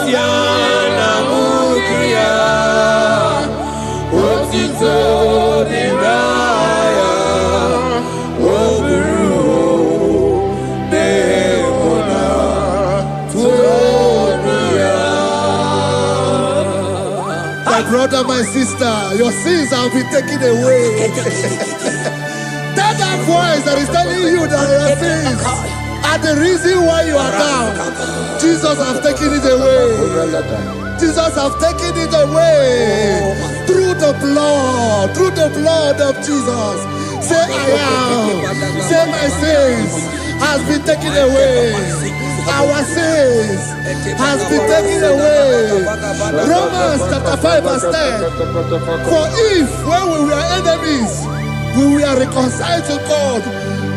Siana Mukia, Otito Niraya, Oburu, Nemona, Tuonia. My brother, my sister, your sins have been taken away. That voice that is telling you that your sins are the reason why you are down. Jesus has taken it away. Jesus has taken it away. Through the blood of Jesus. Say I am. Say my sins has been taken away. Our sins has been taken away. Romans chapter 5 verse 10. For if when we were enemies, we were reconciled to God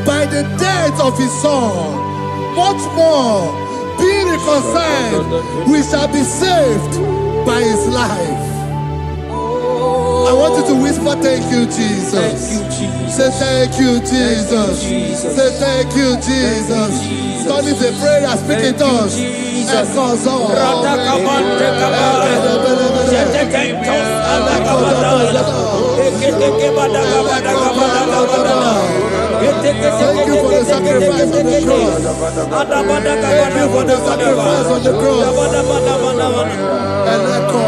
by the death of his son, much more, being reconciled, we shall be saved by his life. I want you to whisper, thank you, Jesus. Say thank you, Jesus. Say thank you, Jesus. Don't leave the prayer, speak in tongues. Thank you for the sacrifice on the cross. Thank you for the sacrifice on the cross. And echo.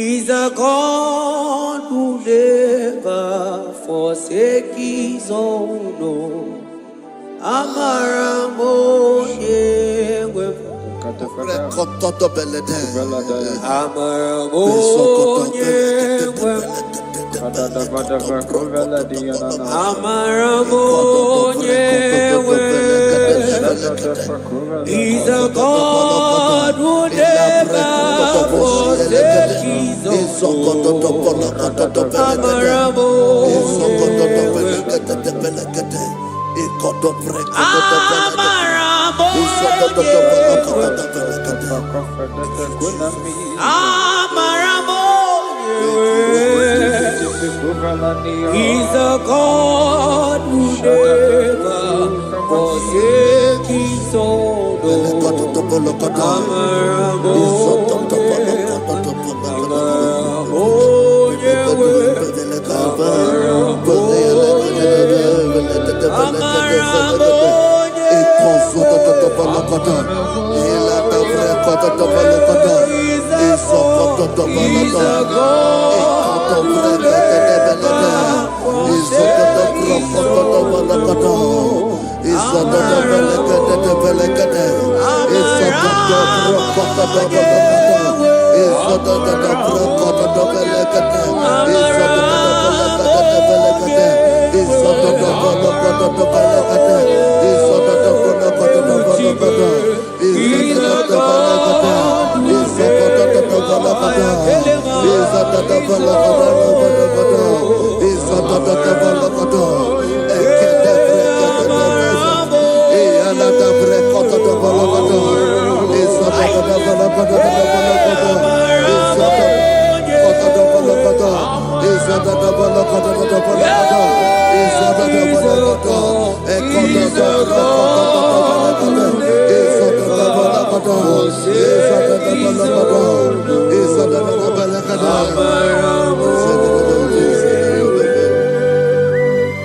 Is a God who never forsake his own. He's a God who never forsake his own. He's a God who never forsake his own.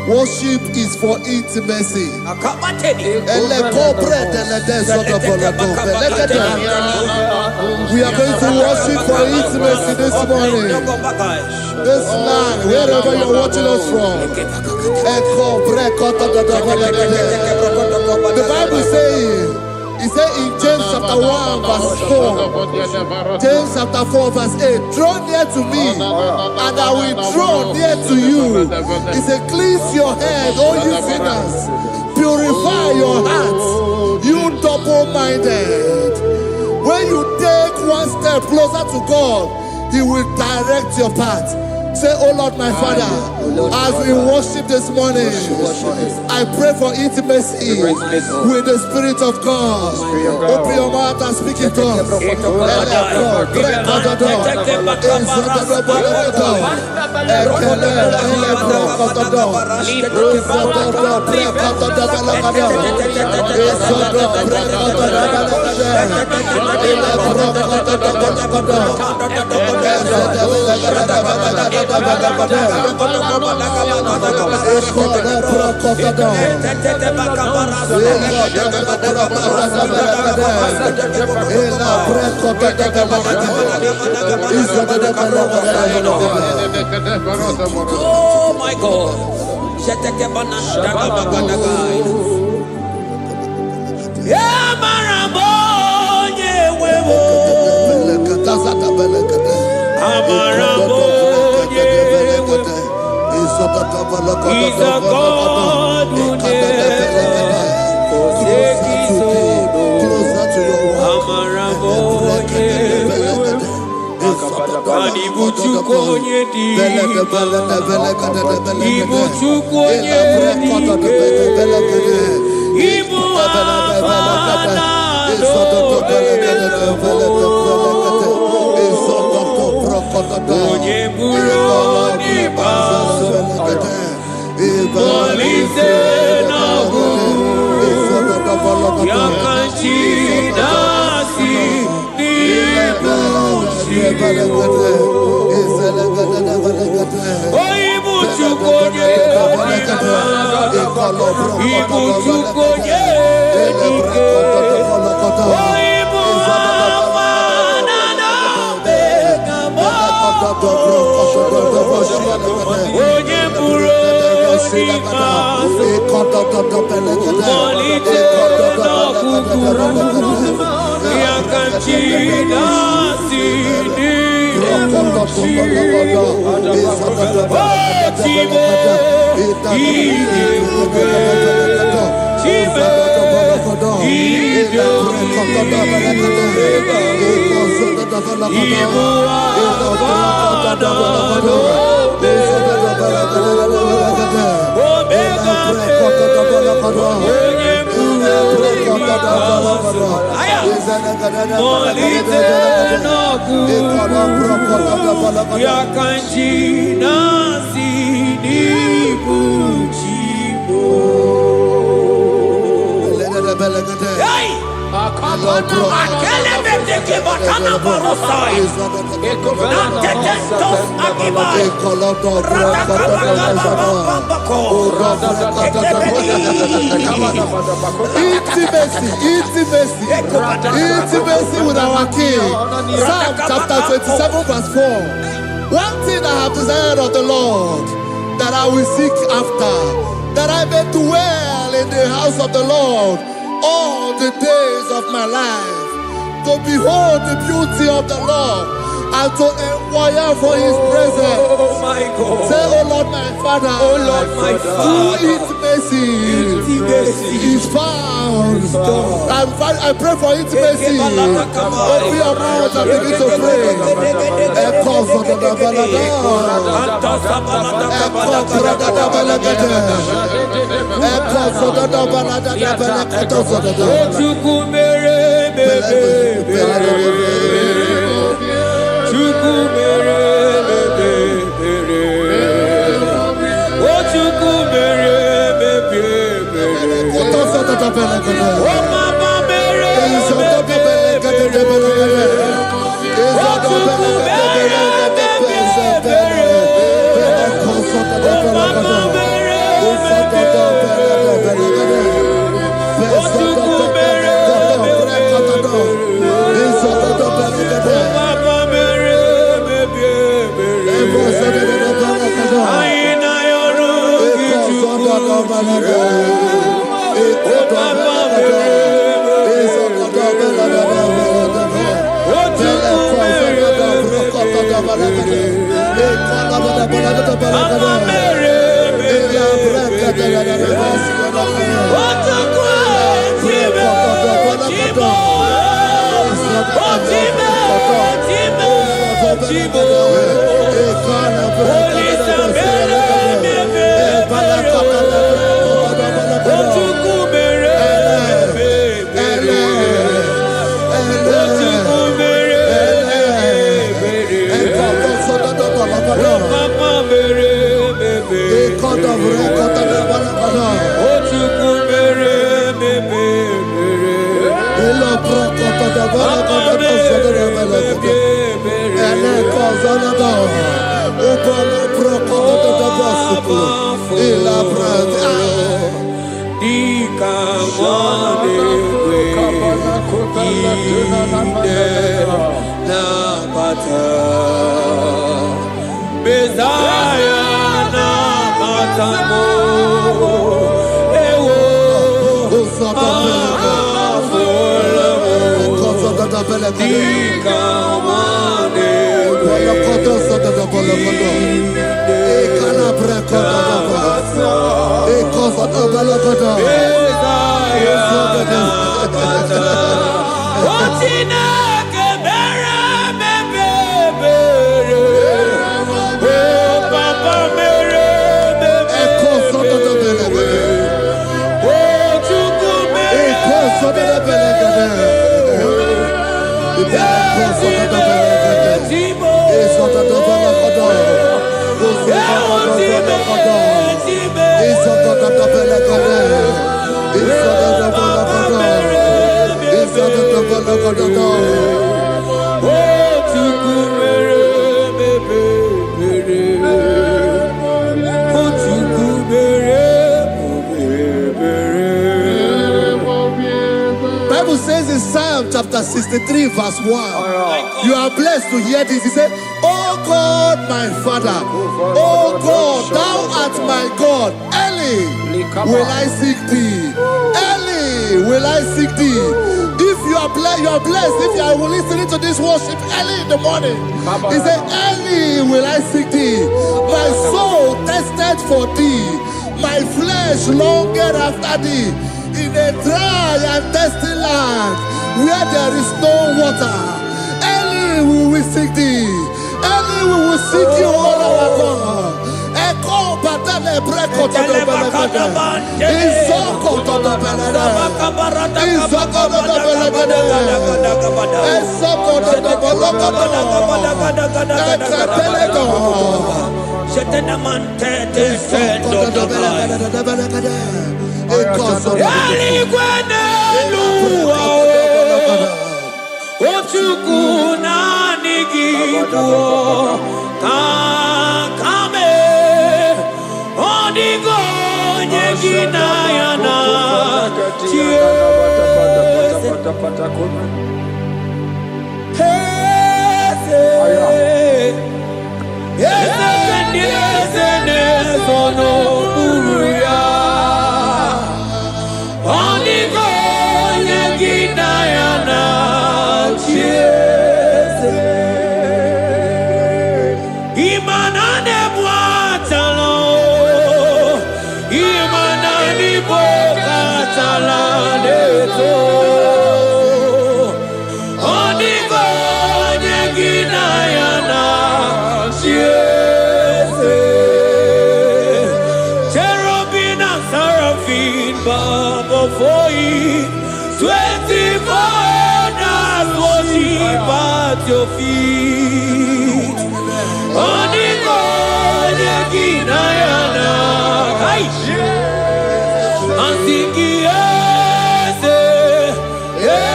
Worship is for intimacy. We are going to worship for intimacy this morning. This land, wherever you're watching us from. The Bible says, it says in James chapter 1 verse 4, James chapter 4 verse 8, draw near to me and I will draw near to you. It says, cleanse your head, all you sinners, purify your hearts, you double-minded. When you take one step closer to God, he will direct your path. Say, oh Lord, my Father, as we worship this morning, I pray for intimacy with the Spirit of God. Open your mouth and speak in tongues. Oh my God. He's a God who never forsakes his Intimacy with our King. Psalm chapter 27 verse 4. One thing I have desired of the Lord, that I will seek after, that I may dwell in the house of the Lord all the days of my life, to behold the beauty of the Lord and to inquire for his presence. Oh my God. Say, oh Lord my Father, oh Lord my Father, intimacy is found. I pray for intimacy. Open your mouth and begin to pray. Bible says in Psalm chapter 63 verse 1, you are blessed to hear this. He said, "Oh God, my Father, oh God, thou art my God. Early will I seek thee. Early will I seek thee." If you are blessed if you are listening to this worship early in the morning. He said, "Early will I seek thee. My soul tested for thee. My flesh longed after thee. In a dry and thirsty land where there is no water. Early we will seek thee. Early we will seek you, all our God." Before you, 24 hours worship at your feet. Oniko Yeginayana, Antiki Eze, Eze,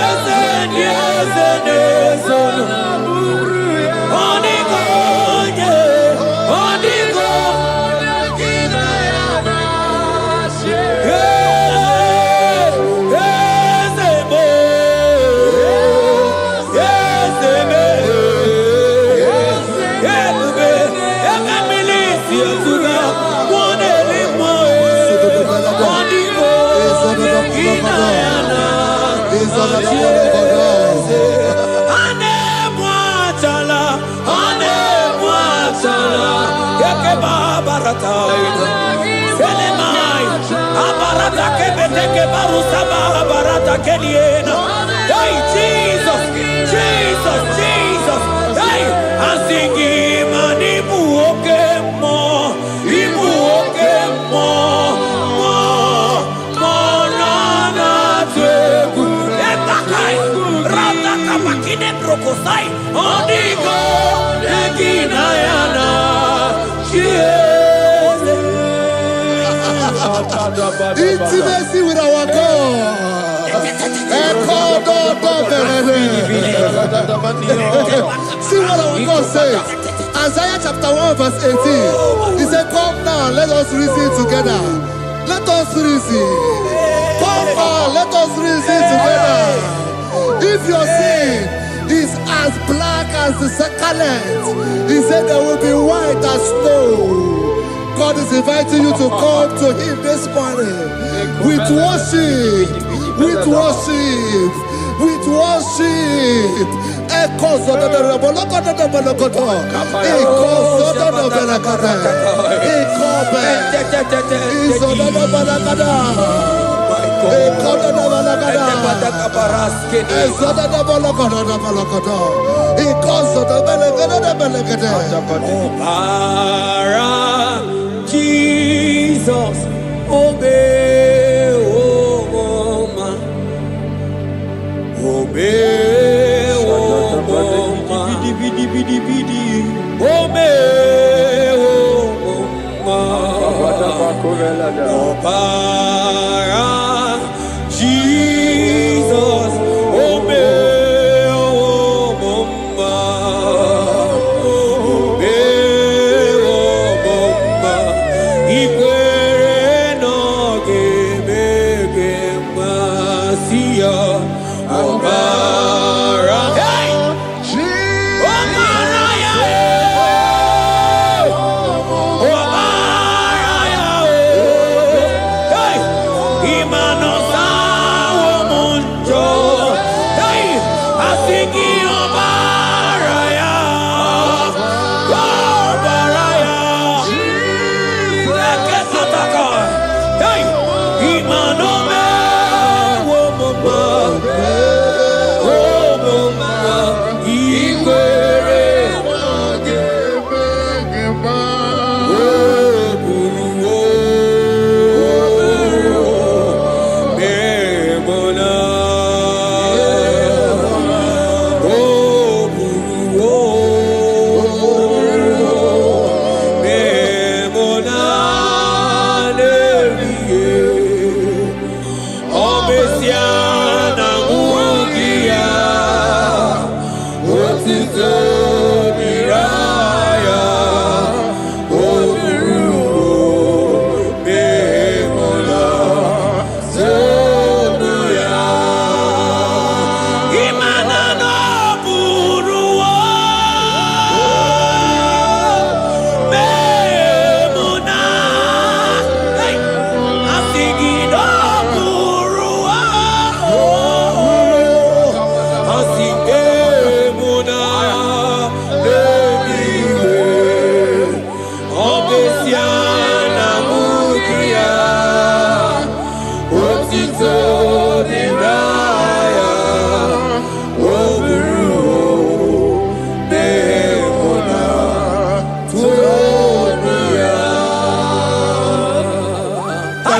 Eze, Eze, Eze, Oniko, Oniko. Hey, Jesus, Jesus, Jesus. Hey, I'm singing, man, Ibu more, na tegu. Etakai, rata kabakine brokosai, onigo, leginaya. Intimacy with our God. See what our God says. Isaiah chapter 1 verse 18. He said, come now, let us reason together. Let us reason. Come on, let us reason together. If your sin is as black as the scarlet, he said there will be white as snow. God is inviting you to come to him this morning with worship, with worship, with worship. Echoes of the Jesus, obey, oh man, obey, oh man, obey, oh man, Jesus, obey, oh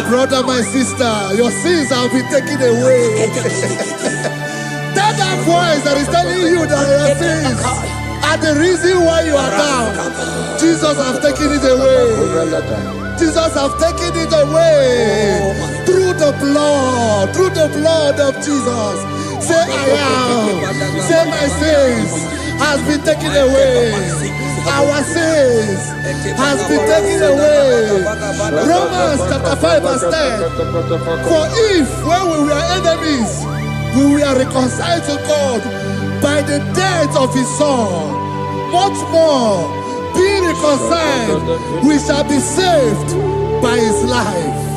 brother, my sister, your sins have been taken away. Tell that voice that is telling you that your sins are the reason why you are down. Jesus has taken it away. Jesus has taken it away. Through the blood of Jesus. Say, I am. Say, my sins has been taken away. Our sins has been taken away. Romans chapter 5 verse 10. For if when we were enemies, we were reconciled to God by the death of his son, much more being reconciled, we shall be saved by his life.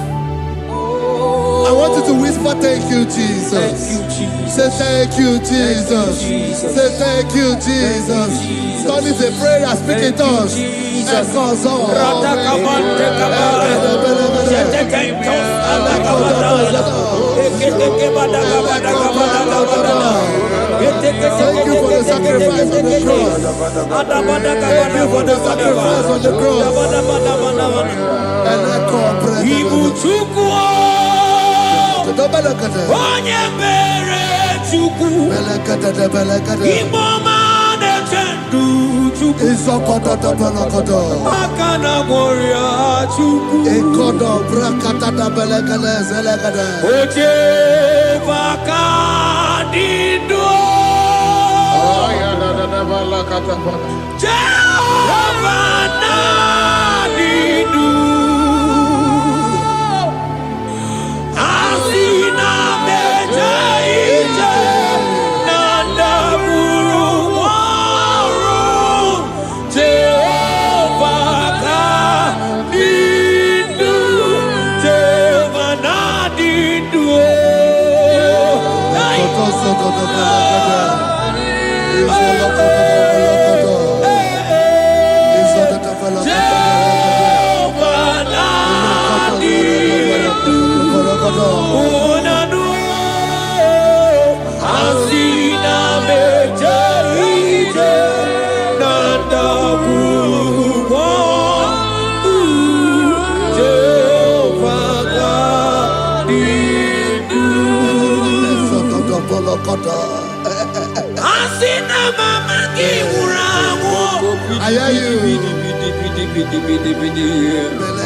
I want you to whisper, thank you, Jesus. Thank you, Jesus. Say, thank you, Jesus. Say, thank you, Jesus. Turn it a prayer, speak in tongues. Thank you for the sacrifice on the cross. Thank you for the sacrifice on the cross. Onye mere Chukwu Igbo ma na-eche ndụ Chukwu Zokoto da balakoto. Akana Moria Chuku. Ekodo brakata da belekele zelegede. Oje Vakadido. Jehovah Nadidu. Asina Meja Ije. Nanda Buru Waru. Jehovah Nadidu. Jehovah Nadidu. Koto soto da belekede. Izolokoto da belekede. Izolokoto da belekede. Jehovah Nadidu. Unanu Asina Meja Ije Nanda Buruwa Jehovah Nadidu. Asina Mama Kiwurawo I hear you.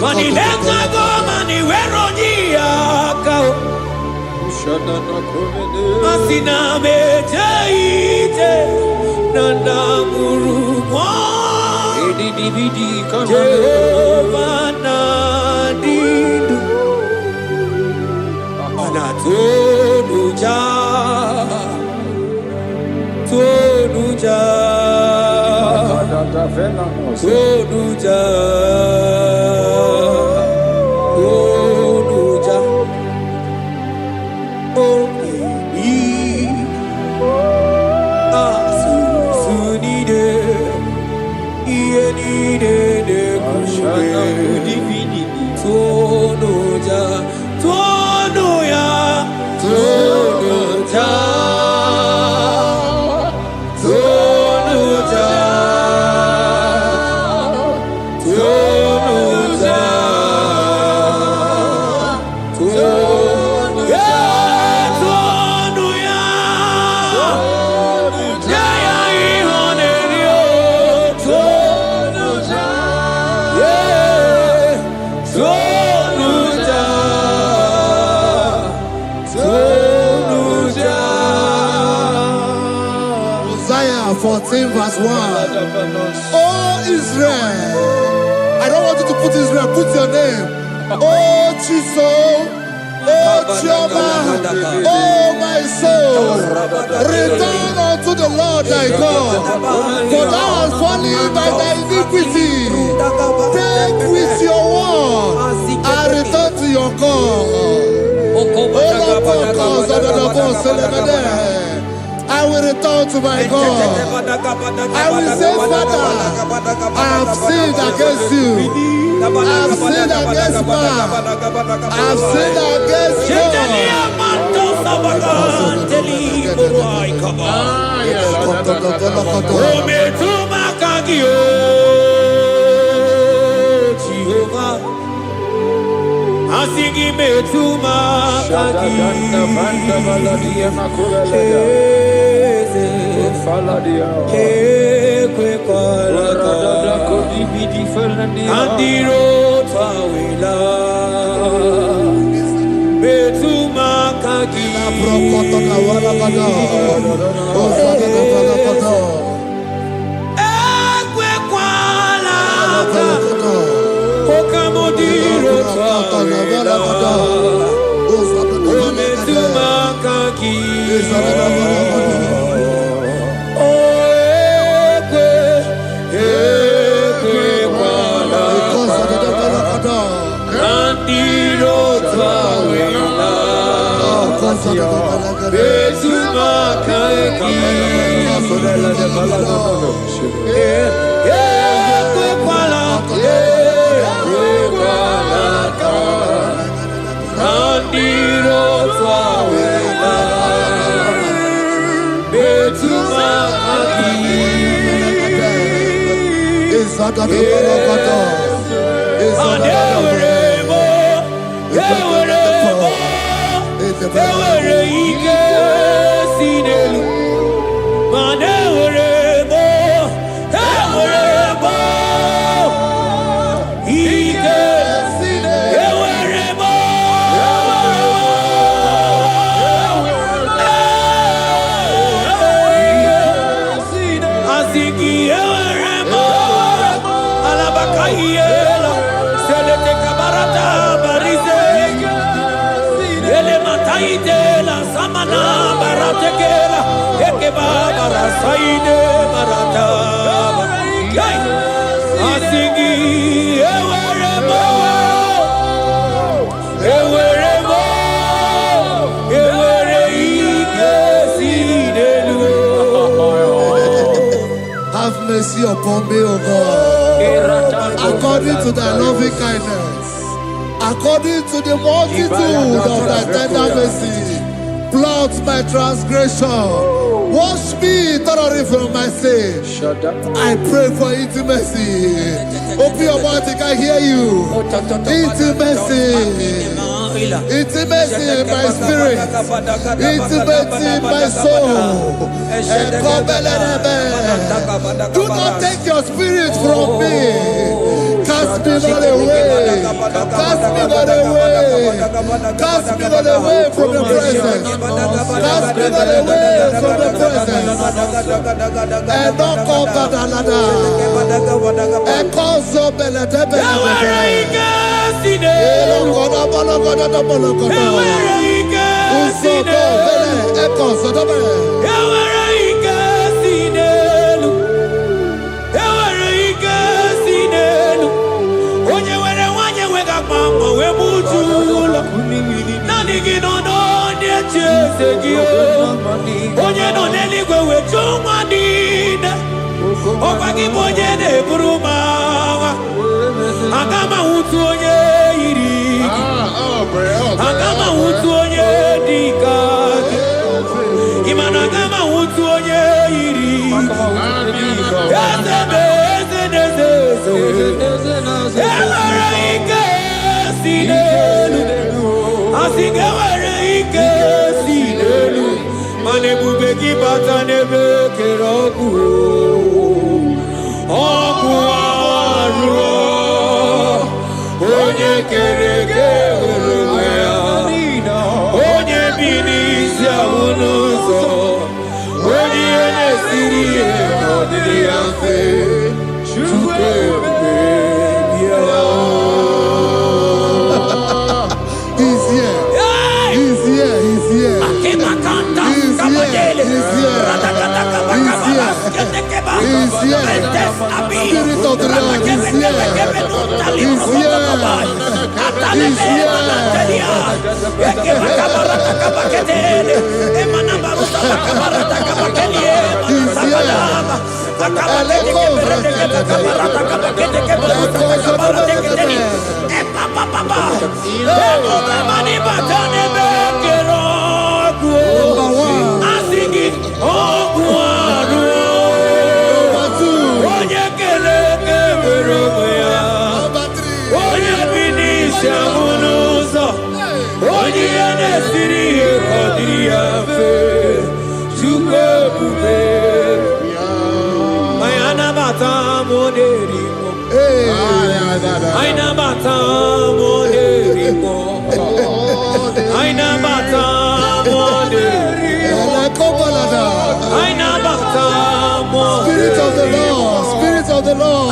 Mani lenga go mani weroji akao Asina Meja Ije Nanda Buruwa Jehovah Nadidu Anatonuja Tonuja Tonuja Tonuja Oh baby Asunide Ienide de Tonuja Tonuya Tonuja Tonuja Tonuja Tonuja Tonuya Jaya Ihonerio Tonuja Tonuja Tonuja Isaiah 14 verse 1. Oh Israel. I don't want you to put Israel, put your name. Oh Chiso. Oh Chioma. Oh my soul. Return unto the Lord thy God. For thou hast fallen by thy iniquity. Take with your word and return to your God. I will return to my God. I will say, Father, I have sinned against you. I have sinned against man. I have sinned against Jehovah, Asigi metuma kagi kwe kwalaka andiro tawila metuma kagi ekwe kwalaka Okamodiro tawila ometuma kagi Ayela, selete kabarata barize. Ele mataidela samana baratekela. Eke babara saide barata. Asingi eweremo, eweremo, ewere ikesidelu. Have mercy upon me, O God, according to thy loving kindness, according to the multitude of thy tender mercy. Blot my transgression, wash me thoroughly from my sin. I pray for intimacy. Open your mouth, I can hear you. Intimacy. Intimacy in my spirit, intimacy in my soul. Do not take your spirit from me. Cast me not away. Cast me not away. Cast me not away from the presence. Cast me not away from the presence. And not come back another. And call so belatebe. Agama utu onye iri, agama utu onye dika, imana agama utu onye iri. Ewere ike si n'elu, asị ewere ike si n'elu, mana ebube gị bata n'ebe kere ọgwụ, ọgwụ arụ. Onye kere eke hụrụ onwe ya, onye bi n'isi ahụ n'ụzọ, onye ihe na-esiri ihe n'ọdịrị ya mfe, Chukwu ebube bịa. He's here. He's here. He's here. He's here. He's here. Spirit of the Lord is here. He's here. He's here. Spirit of the Lord, Spirit of the Lord.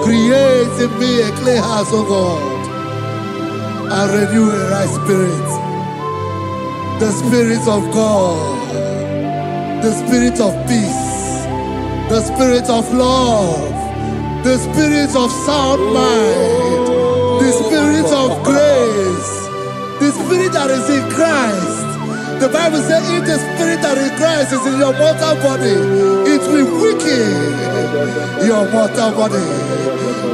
Create in me a clean house, O God, and renew a right spirit. The Spirit of God, the Spirit of peace, the Spirit of love, the Spirit of sound mind, the Spirit of grace, the Spirit that is in Christ. The Bible says, if the Spirit that is in Christ is in your mortal body, it will weaken your mortal body.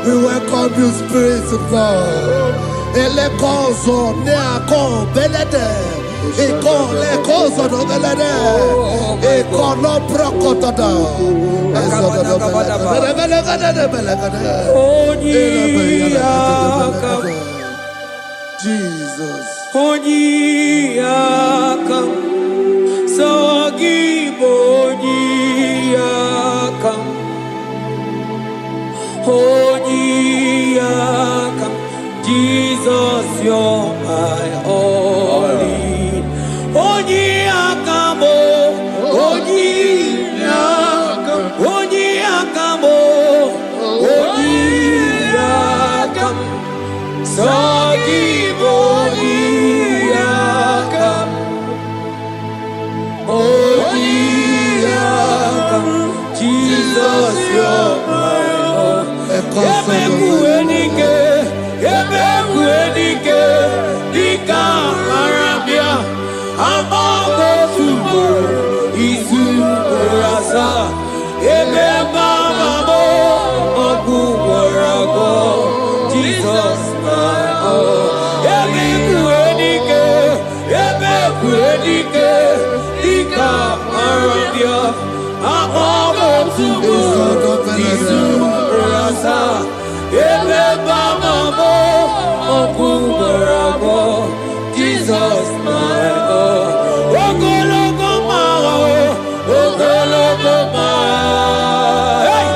We welcome you, Spirit of God. Elekozo neako belede, ekole kozo no belede, ekolo brokotada, ezodo belede. Jesus. Onyiyakam, Sagibo Onyiyakam, Onyiyakam, Jesus, you're my all in. Onyiyakam, Onyiyakam, Onyiyakam, Onyiyakam, Sagibo Onyiyakam, Onyiyakam, Jesus, you're my all. Ebekuenike, Dika Arabia, Amago Tubo, Isu Rasa, Ebebamo, Oguwarago, Jesus, my all. Ebekuenike, Dika Arabia, Amago Tubo, Isu Rasa, Ebebamo, Oguwarago, Jesus, my all. Ogologo mao, ogologo mao, hey,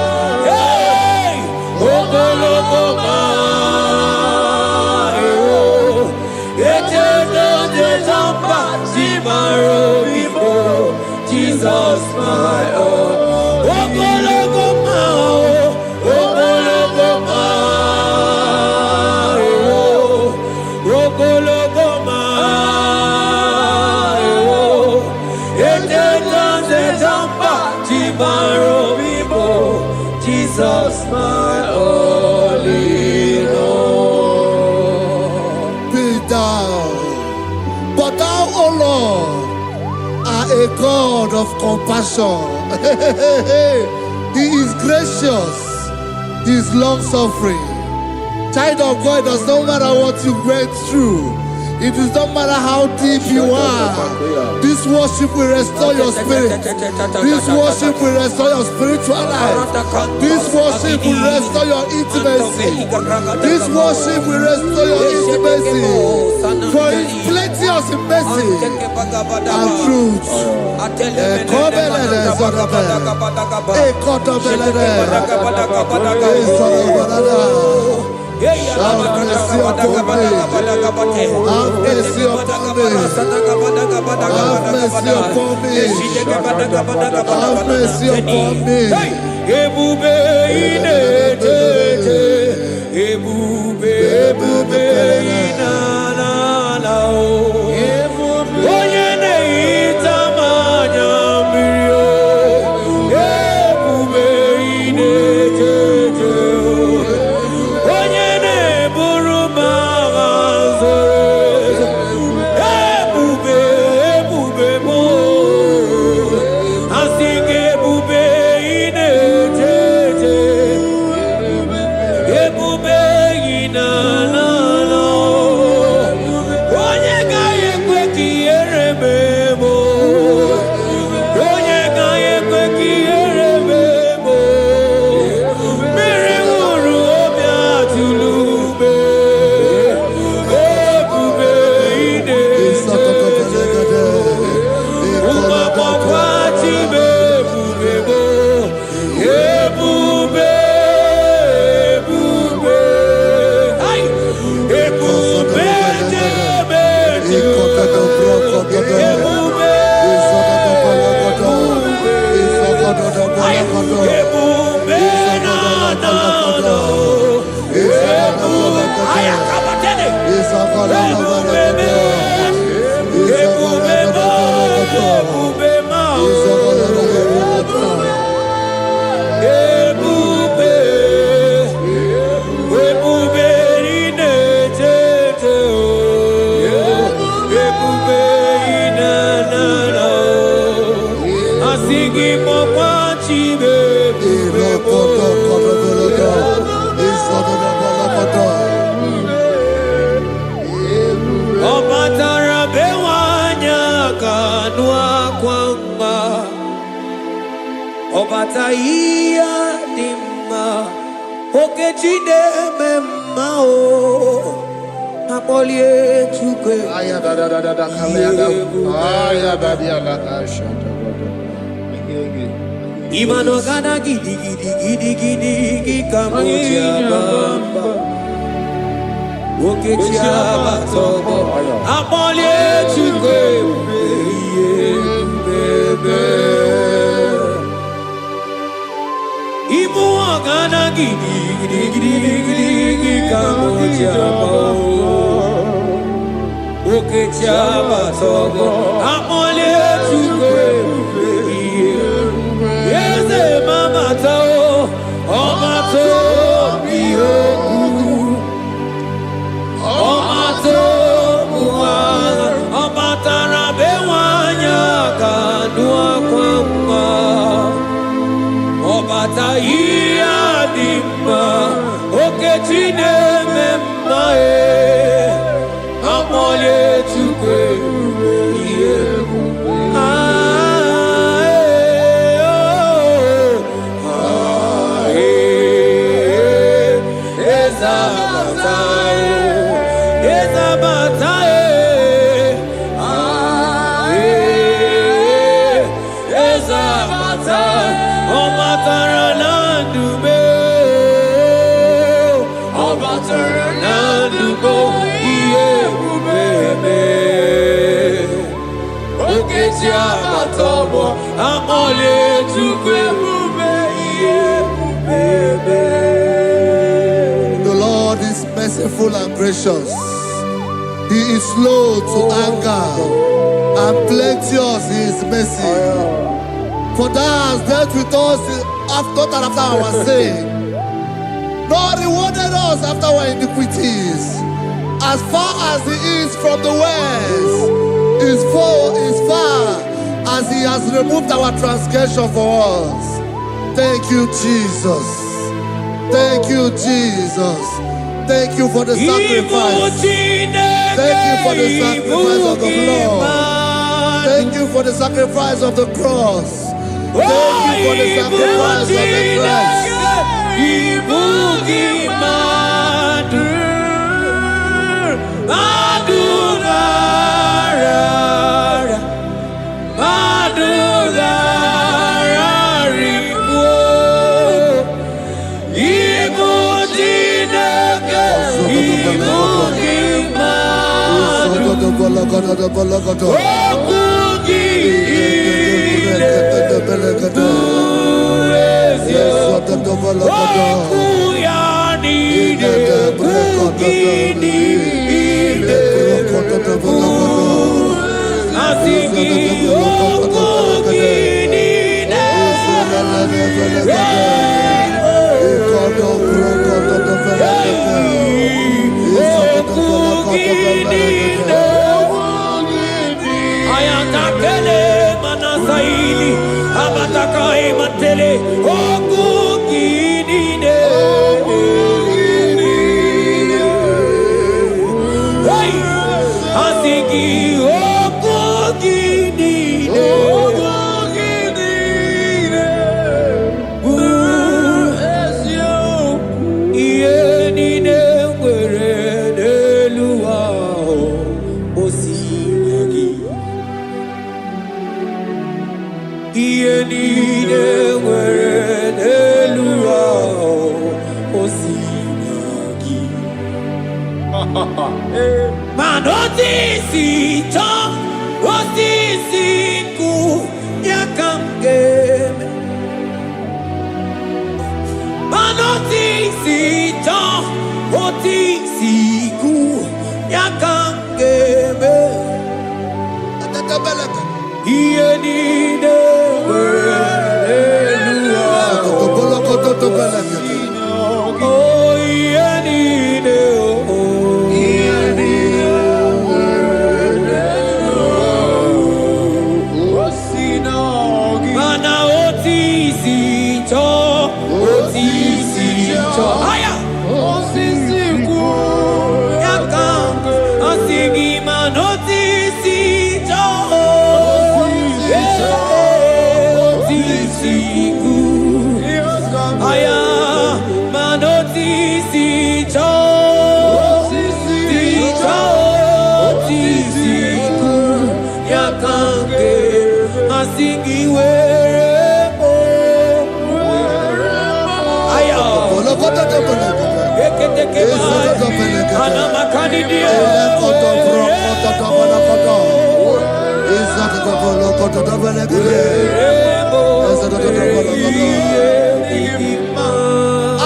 hey, ogologo mao. Eternal desamba, Zimaro Igbo, Jesus, my all. Ogologo mao, ogologo mao, ogologo mao. Eternal desamba, Zimaro Igbo, Jesus, my all in all. Be thou, but thou, O Lord, are a God of compassion. He is gracious. He is long-suffering. Child of God, it does not matter what you went through. It does not matter how deep you are. This worship will restore your spirit. This worship will restore your spiritual life. This worship will restore your intimacy. This worship will restore your intimacy. For it's plenty of mercy and truth. Have mercy upon me. Have mercy upon me. Have mercy upon me. Have mercy upon me. Ebube inetete, ebube, ebube inanana o. Onye na-ehita mmanya mmiri o. Ebube inetete o. Onye na-eburu m agha zoro. Ebube, ebube m o. Asị gị ebube inetete. Ebube inetete. Obataia dimma okechide memma o apolie chukwe aya da kalenda aya da dia la shata imano gana gidi kamoja bamba okechia batobo apolie chukwe bebe Ibu agana gidi kamoja bamba okechia batobo apolie chukwe Yeze mama tao, omato biyoku, omato buwana, omatara bewanya kanua kwamba, obata iya dimba, okechine memae, amole chukwe biyeku. The Lord is merciful and gracious. He is slow to anger and plenteous in his mercy. For thou hast dealt with us after our sin, nor rewarded us after our iniquities. As far as he is from the west, is far as he has removed our transgression for us. Thank you, Jesus. Thank you, Jesus. Thank you for the sacrifice. Thank you for the sacrifice of the blood. Thank you for the sacrifice of the cross. Thank you for the sacrifice of the cross. yakangeme iyenine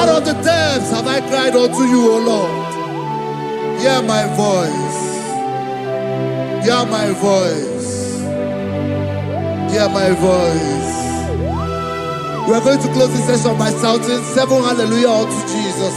Out of the depths have I cried unto you, O Lord. Hear my voice. Hear my voice. Hear my voice. We are going to close this session by shouting 7 hallelujah unto Jesus.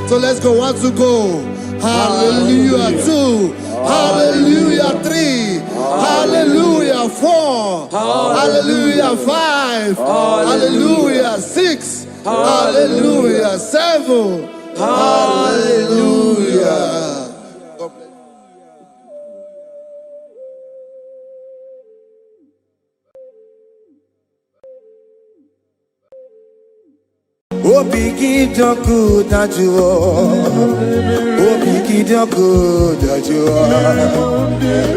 So let's go. 1, 2, go. Hallelujah. 2. Hallelujah. 3. Hallelujah. 4. Hallelujah. 5. Hallelujah. 6. Hallelujah. 7. Hallelujah. Obigidoku dajuo, obigidoku dajuo,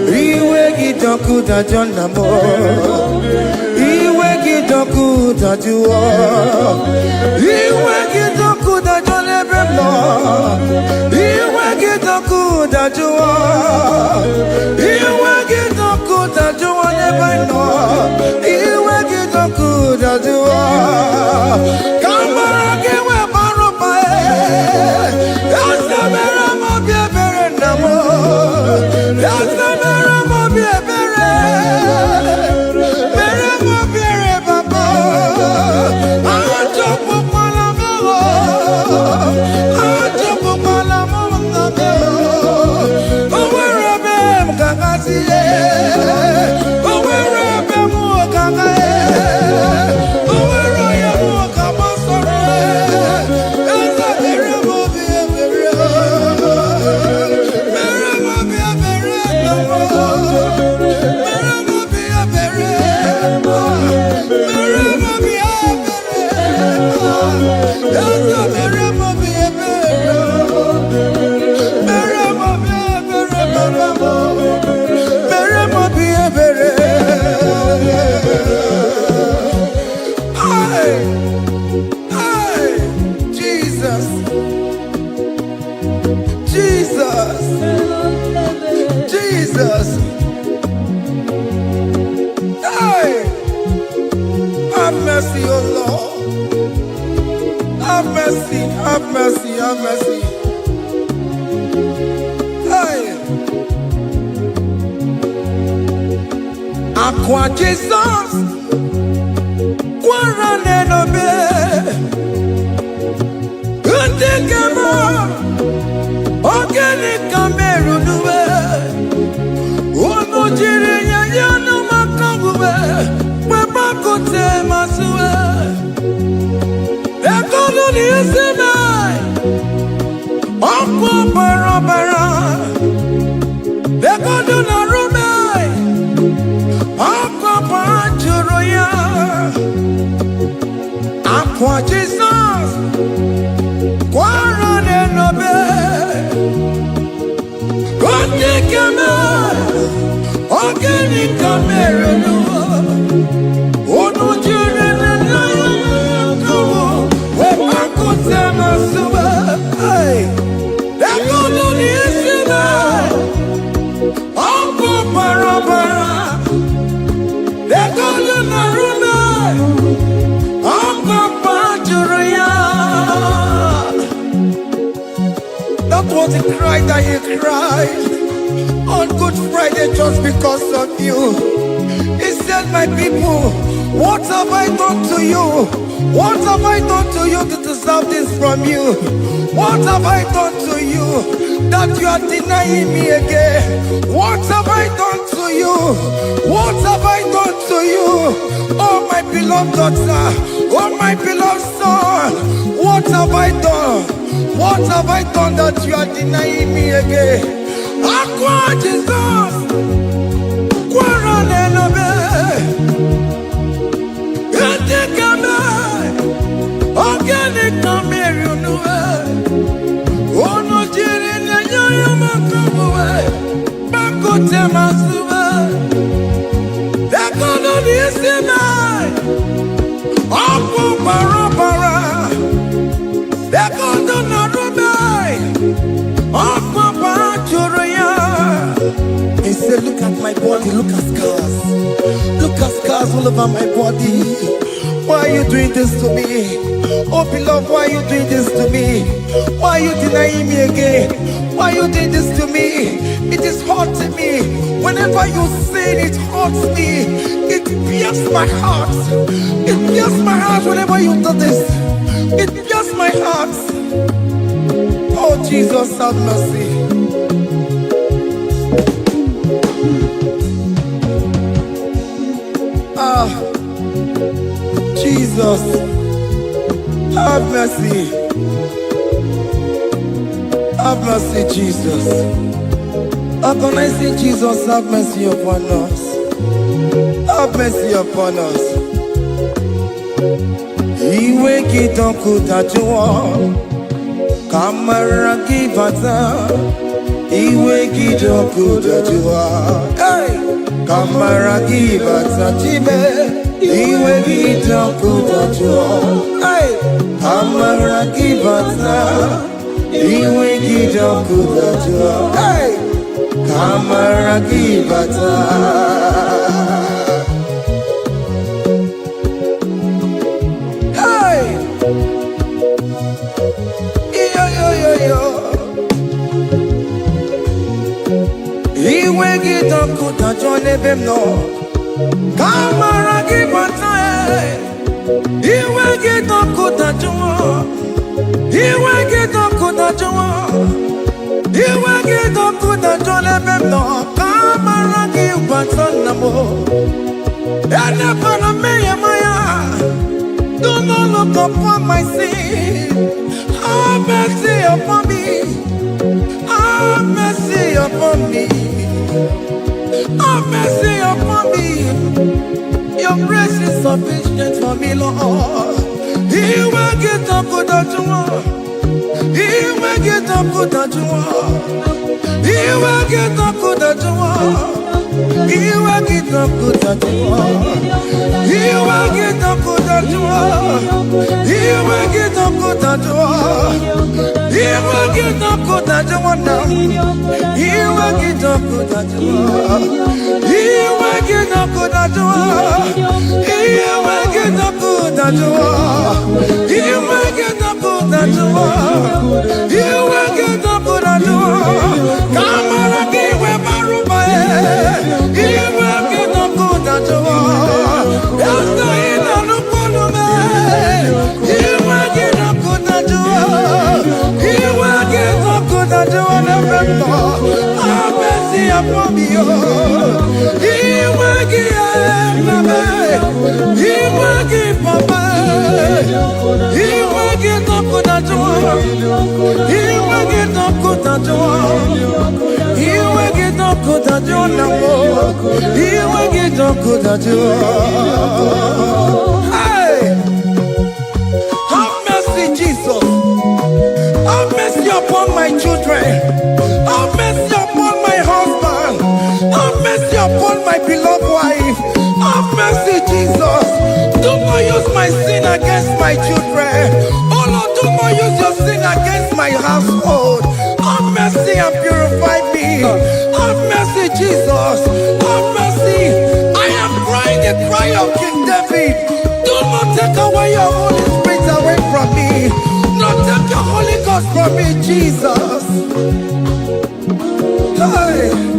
iwe gidoku dajonamo, iwe gidoku dajuo, iwe gidoku dajonebemo, iwe gidoku dajuo, iwe gidoku dajuo nebeno, iwe gidoku dajuo. Jesus. Hey, have mercy, oh Lord. Have mercy, have mercy, have mercy. Hey, Aqua Jesus, Quarane no be, Untekemo, Organic Cameroon. Jesus, That was the cry that he cried on Good Friday just because of you. He said, my people, what have I done to you? What have I done to you to deserve this from you? What have I done to you that you are denying me again? What have I done to you? What have I done to you? Oh my beloved daughter, oh my beloved son, what have I done? What have I done that you are denying me again? Aqua Jesus, Quaranelabe, Etikame, Organic Cameroonue, Ono Jirina Yamakamue, Bakote Masube, Dekono Nisime, Aqua Barabara, Dekono Narube, Aqua Bajuraya. He said, look at my body, look at scars. Look at scars all over my body. Why are you doing this to me? Oh beloved, why are you doing this to me? Why are you denying me again? Why are you doing this to me? It is hurting me. Whenever you sin, it hurts me. It pierces my heart. It pierces my heart whenever you do this. It pierces my heart. Oh Jesus, have mercy. Jesus, have mercy. Have mercy, Jesus. How can I say, Jesus, have mercy upon us? Have mercy upon us. Iwe kitoko tajua, kamara kibata. Iwe kitoko tajua, kamara kibata chibe. Iwe kitoko tajua, kamara kibata. Iwe kitoko tajua, kamara kibata. Iwe kitoko tajua nebemno, kamara kibata. Iwe kitoko tajua, iwe kitoko tajua. Iwe kitoko tajua nebemno, kamara kibata namo. Ene pana meye maya, do not look upon my sin. Have mercy upon me. Have mercy upon me. Have mercy upon me. Your grace is sufficient for me, Lord. He will get up with that you want. He will get up with that you want. He will get up with that you want. He will get up with that you want. He will get up with that you want. He will get up with that you want. He will get up with that you want now. He will get up with that you want. He will get up with that you want. He will get up with that you want. He will get up with that you want. He will get up with that you want. Come on, give me Baruba. He will get up with that you want. That's the end of the problem. He will get up with that you want. He will get up with that you want. Have mercy upon me. He will give Papa. He will give Papa. He will get up with that you want. He will get up with that you want. He will get up with that you want. He will get up with that you want. Hey, have mercy, Jesus. Have mercy upon my children. Have mercy upon my husband. Have mercy upon my beloved wife. Have mercy, Jesus. Do not use my sin against my children. Oh Lord, do not use your sin against my household. Have mercy and purify me. Have mercy, Jesus. Have mercy. I am crying the cry of King David. for me, Jesus. Hey.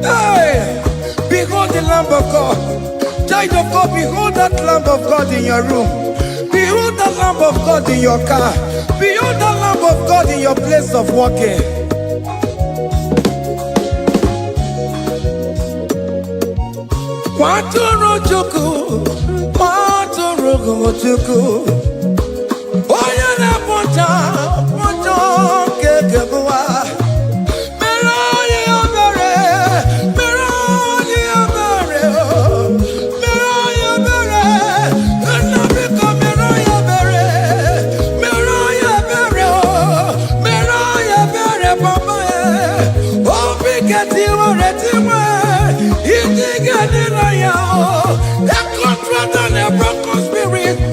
Hey, behold the Lamb of God. Child of God, behold that Lamb of God in your room. Behold that Lamb of God in your car. Behold that Lamb of God in your place of working. Waturu chuku, waturu chuku. Oya na poncha, poncha kekebuwa.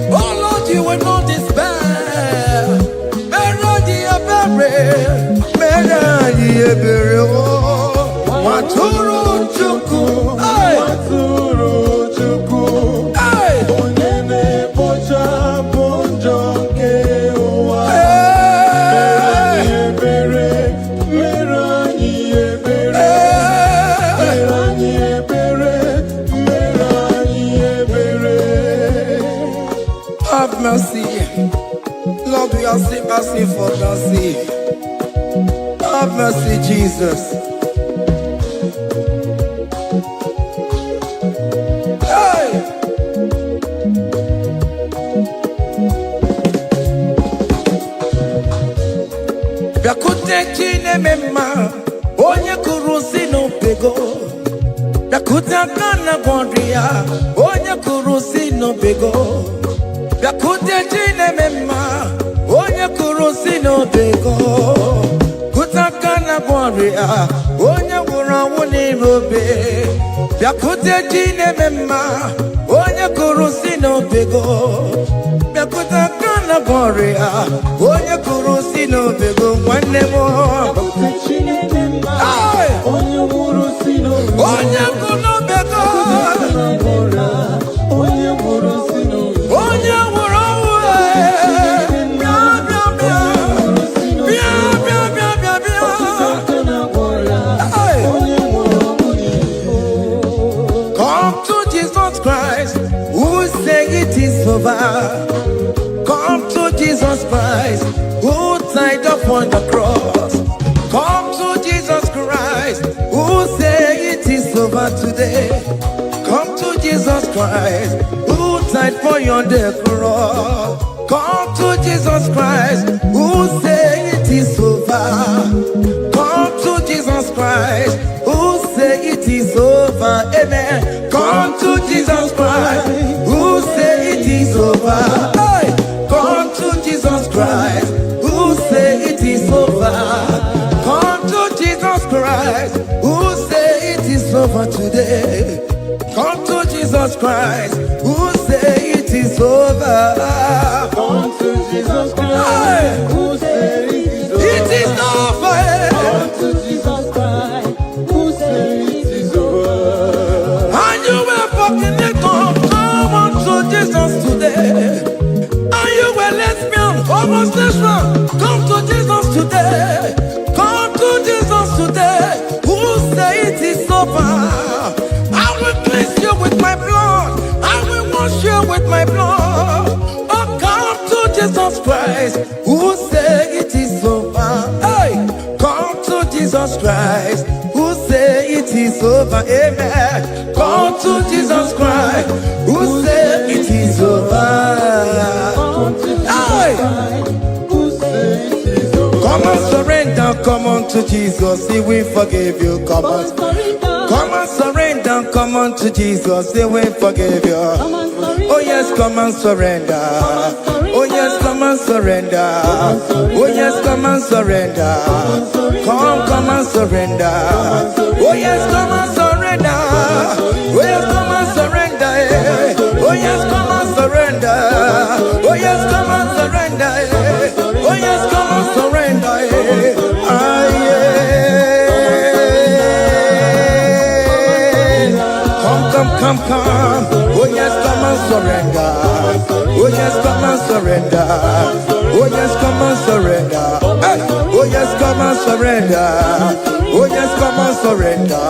Oh Lord, you will not despair. money for mercy. Have mercy, Jesus. Hey! Biakute chine mema, onye kurusi no pego. Biakute kana gondria, onye kurusi no pego. Biakute chine mema, onye kurusi no pego. Kutakana gondria, onye wurawu ni robe. Biakute chine mema, onye kurusi no pego. Biakutakana gondria, onye kurusi no pego. One more. Onye kuno bego. Onye wuro Come to Jesus Christ, who say it is over. Come to Jesus Christ, who died upon the cross. Come to Jesus Christ, who say it is over today. Come to Jesus Christ, who died for you on the cross. Come to Jesus Christ, who say it is over. Come to Jesus Christ, who say it is over. Amen. Come to Jesus Christ, who say it is over. Hey! Come to Jesus Christ, who say it is over. Come to Jesus Christ, who say it is over today. Come to Jesus Christ, who say it is over. Come to Jesus Christ, who say it is over. It is over. Come to Jesus Christ, who say it is over. And you were fucking it up. Come on to Jesus today. And you were lesbian, homosexual. Come to Jesus today. Come to Jesus today. Who say it is over? I will cleanse you with my blood. I will wash you with my blood. Oh, come to Jesus Christ, who say it is over. Hey, come to Jesus Christ, who say it is over. Amen. Come to Jesus Christ, who say it is over. Hey, come and surrender. Come on to Jesus, He will forgive you. Come on. Come and surrender, come on to Jesus, He will forgive you. Oh yes, come and surrender. Oh yes, come and surrender. Oh yes, come and surrender. Come and surrender. Oh yes, come and surrender. Oh yes, come and surrender. Oh yes, come and surrender. Oh yes, come and surrender. Oh yes, come and surrender. Ah Come. Oh yes, come and surrender. Oh yes, come and surrender. Oh yes, come and surrender. Hey. Oh yes, come and surrender. Oh yes, come and surrender.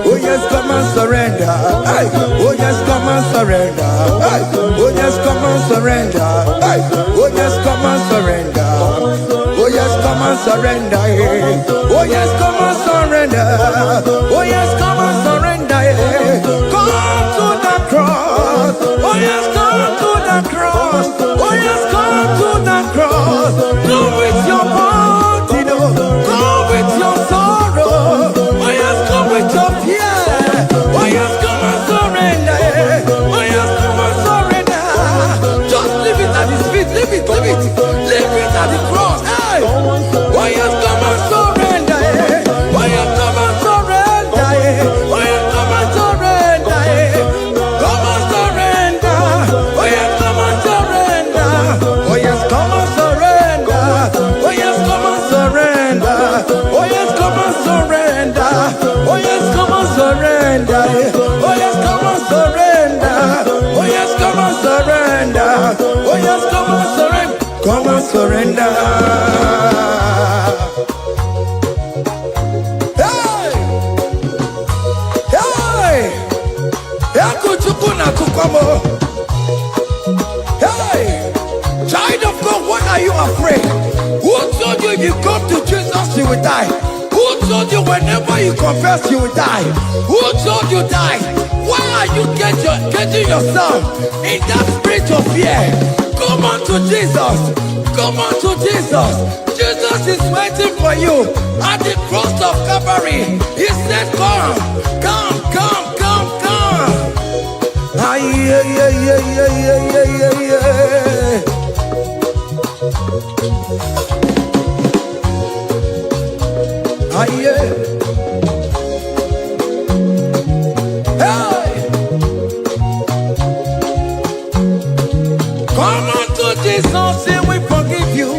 Oh yes, come and surrender. Hey. Oh yes, come and surrender. Hey. Oh yes, come and surrender. Hey. Oh yes, come and surrender. Oh yes, come and surrender. Oh yes, come and surrender. Oh yes, come and surrender. Come to the cross. Oh yes, come to the cross. Oh yes, come to the cross. Come with your body, come with your sorrow. Oh yes, come with your fear. Oh yes, come and surrender. Oh yes, come and surrender. Just leave it at His feet. Leave it at the cross. Hey. Oh yes, come and surrender. Oh yes, come and surrender. Oh yes, come and surrender. Come and surrender. Oh yes, come and surrender. Oh yes, come and surrender. Oh yes, come and surrender. Oh yes, come and surrender. Oh yes, come and surrender. Oh yes, come and surrender. Oh yes, come and surrender. Oh yes, come and surrender. Come and surrender. Hey! Hey! Hey! Child of God, what are you afraid? told you if you come to Jesus, you will die? Who told you whenever you confess, you will die? Who told you die? Why are you getting yourself in that spirit of fear? Come on to Jesus. Come on to Jesus. Jesus is waiting for you at the cross of Calvary. He said, come, come, come, come, come. Ah, yeah, yeah, yeah, yeah, yeah, yeah, yeah. Ah, yeah. Hey. Come on to Jesus, He will forgive you.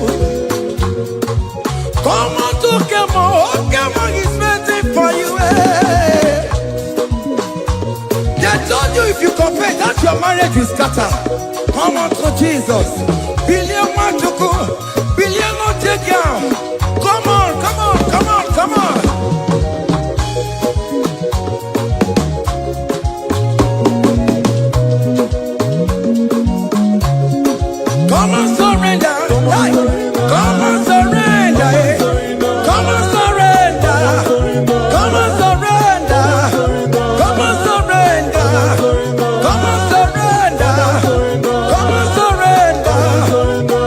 Come on to come on, He's waiting for you. Hey. They told you if you confess that your marriage will scatter. Come on to Jesus. Billion Machuku, billion Otegia. Come on, come on, come on, come on. Come on, surrender. Hey. Come on, surrender. Hey. Come on, surrender. Come on, surrender. Come on, surrender. Come on, surrender. Come on, surrender.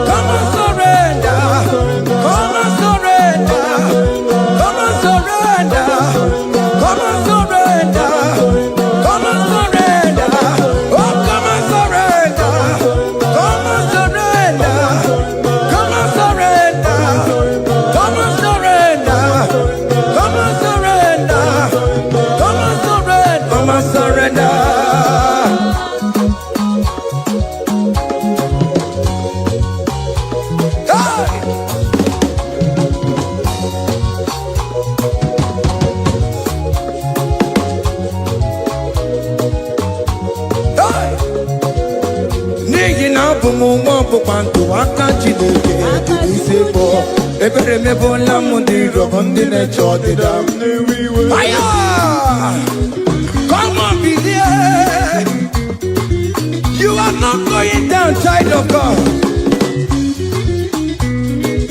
Come on, surrender. Come on, surrender. Come on, surrender. Come on, surrender. Come on, surrender. Oh, come on, surrender. Come on, surrender. Come on, surrender. Come on, surrender. Come on, surrender. Come on, surrender. Come on, surrender. Hey! Hey! N'ihi na abụ m nwa ọgbụgba ndụ aka Chineke jiri isi bụ ebere mebola m ndị rọbọ ndị na-eche ọdịda m. Fire! Come on, believe. You are not going down, child of God.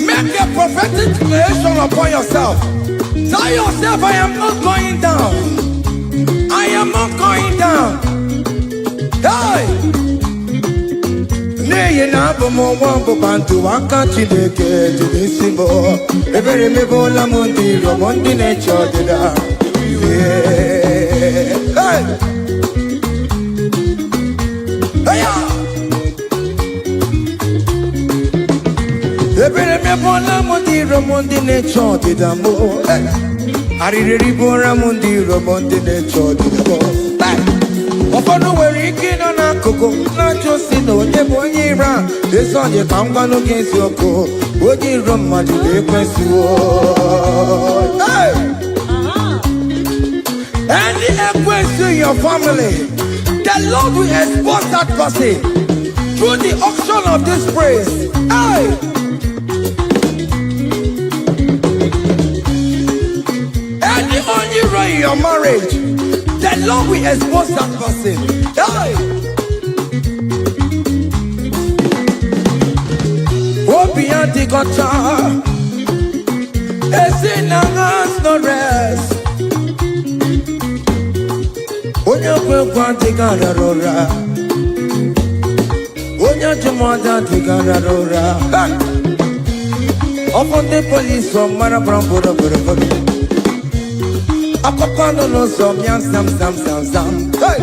Make a prophetic declaration upon yourself. Tell yourself, I am not going down. I am not going down. Hey! N'ihi na abụ m nwa ọgbụgba ndụ aka Chineke jiri isi bụ ebere mebola m ndị rọbọ ndị na-eche ọdịda. Hey! Hey! Ebere mebola m ndị rọbọ ndị na-eche ọdịda m. Arịrịrị bụra m ndị rọbọ ndị na-eche ọdịda m. Ụfọdụ nwere ike ịnọ n'akụkụ na-ajụ si na onye bụ onye ire a. Ezi ọ dị ka m gwanụ gị eziokwu, onye iro mmadụ na-ekwesịwo. Any ekwesị in your family, the Lord will expose that person through the auction of this praise. Hey! Any only right in your marriage, the Lord will expose that person. Hey! Obian the gotcha, is in a hands no rest. Onya kwekwa tigara rora, onya jumada tigara rora. Upon the police from Marabram Boro. Akopano no som yam sam. Hey!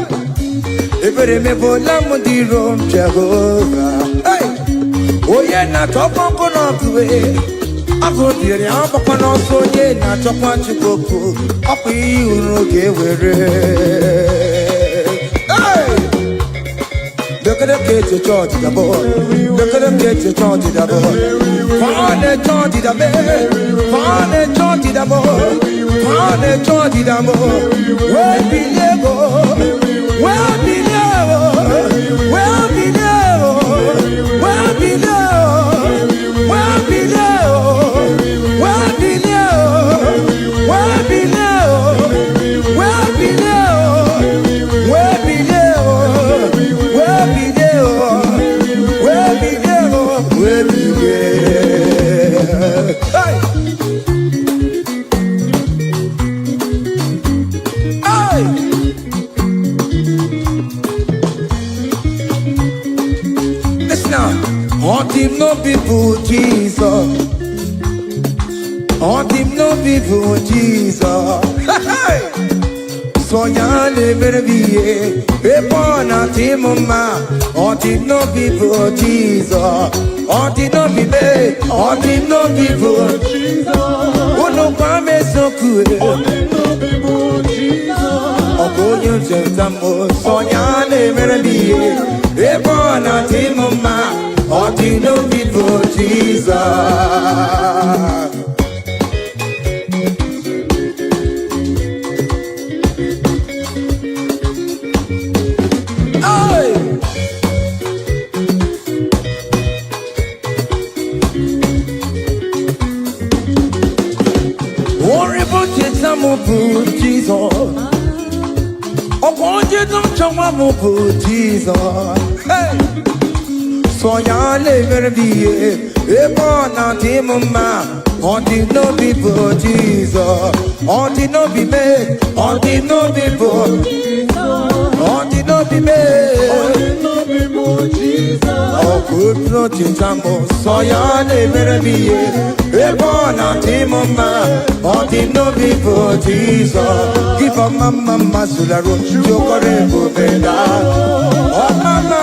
Ebere mebola m ndị rom Jehovah. Hey! Onye na-achọkwa nkụ n'ọkụwe, abụ dịrị agbakwa n'ọsọ onye na-achọkwa Chukwu, ọkwa iyi uru ga-ewere. Hey! Bekere ka eche chọọchị dabo, bekere ka eche chọọchị dabo. Fane chọọchị dabe, fane chọọchị dabo, fane chọọchị dabo. Wee bilie bo, wee bilie bo, wee bilie bo, wee bilie bo, wee bilie bo, wee bilie bo, wee bilie bo, wee bilie bo, wee bilie bo, wee bilie bo, wee bilie bo, wee bilie. him no people Jesus. On him no people Jesus. So yale merviye epona timuma. On him no people Jesus. On him no people. On him no people Jesus. Uno kwame sokue. On him no people Jesus. Ogonyo jentamo. So yale merviye epona timuma. On him no people Jesus. Jesus, oh, won't you don't show my Jesus? Hey, so ya never be a born out him, ma. On the no people, Jesus. On the no be made. On the no people. On the no be made. On the no people, Jesus. Oh, good nothing, Tambo. So ya never be a born out him, ma. On the no people, Jesus. Give a mama, Masularo, Jokore, Bubeda. Oh, mama,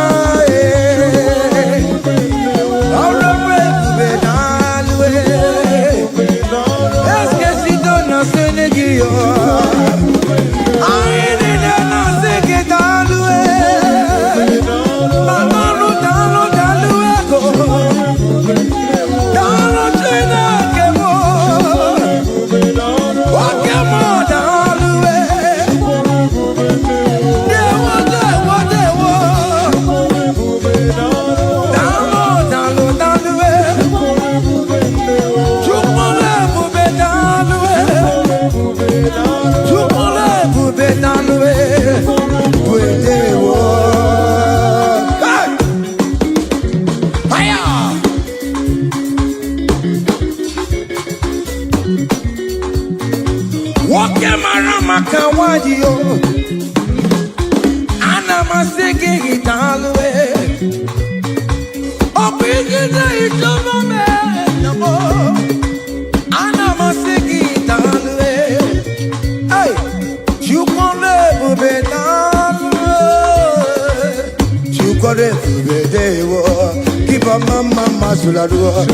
keep a mama, Masularo.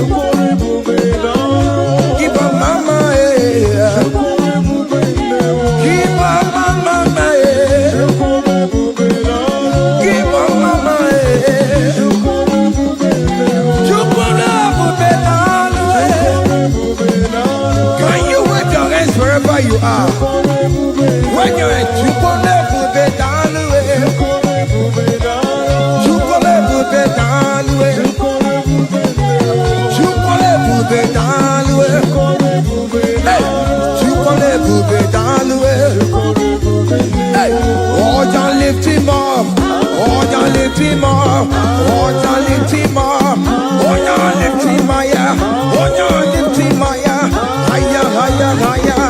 Keep a mama, keep a mama, keep a mama, can you wave your hands wherever you are? When you're at lift him up, oh, you lift him up, oh, you lift him up, oh, you lift him higher, oh, you lift him higher, higher, higher, higher,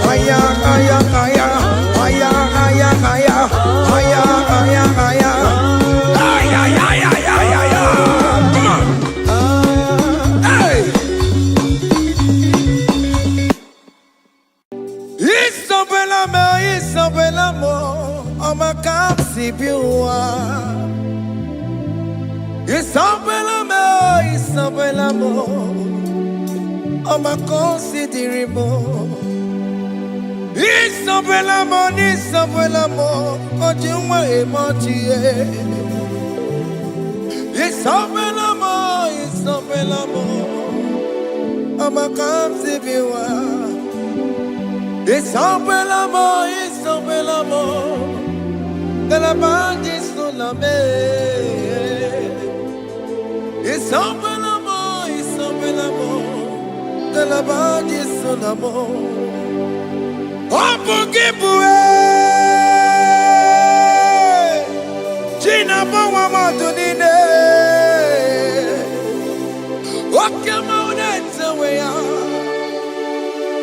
higher, higher, higher, higher, higher, higher, higher, higher, higher, higher, higher, higher, come on, hey, it's so bella, I'ma come see you. It's so bella, I'ma consider it more. It's so bella, oh, you want it's so bella, I'ma come see you. It's so bella, de la bande sur la mer. Il semble l'amour, de la bande sur la mer. Oh, pour qui pourrait, Gina, pour moi, m'entendine. Oh, comment on est, ouais,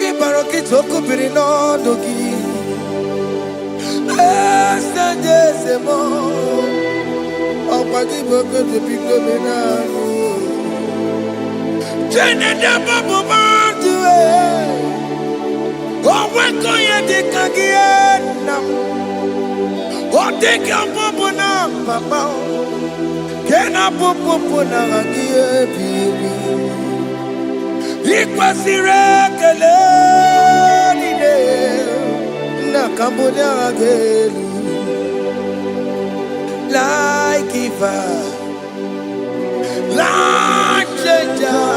il paraît qu'il s'est coupé dans le dos. C'est bon. On va dire que depuis que Jenede Babu Bantu. Oh, when go ye de Kagiena. Oh, take your Babu na Papa. Kena Babu na Gie. Ikwasire keleni ne na kambonya gelu like giver, like changer,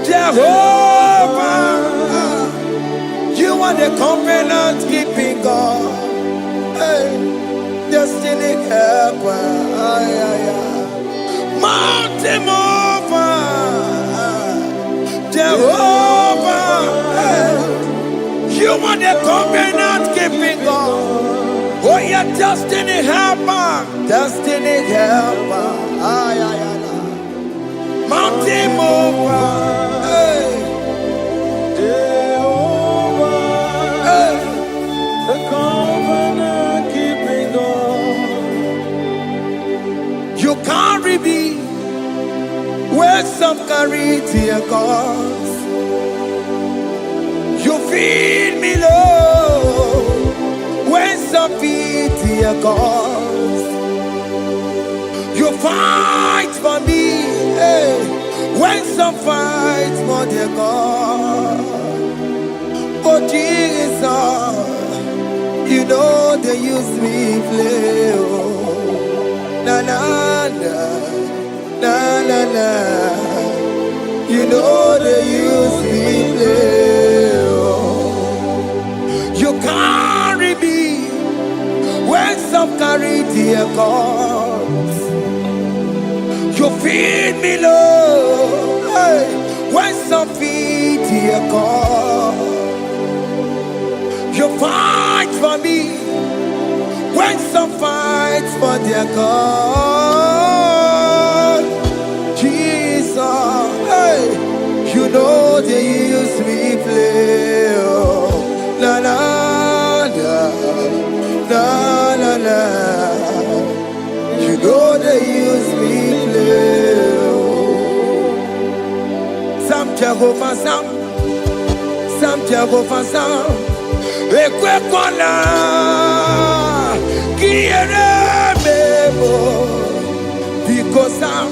Jehovah, you are the covenant keeping God, hey, destiny helper, mountain mover. Jehovah, you are the covenant keeping God. Oh, your destiny helper, destiny helper. Mountain mover, Jehovah, the covenant keeping God. You carry me where some carry tear gas. You feed me low when some feed tear gas. You fight for me, hey, when some fight for their God. Oh Jesus, you know they use me play. Oh, na na na. Na na na, you know they use me play. Oh. You carry me when some carry their corpse. You feed me low, hey, when some feed their corpse. You fight for me when some fight for their God. Jesus, hey, you know they use me play. Oh, na na na, na na na. You know they use me play. Oh. Sam Jehovah Sam, Sam Jehovah Sam. Ekwe kwana, kiere mebo, because Sam.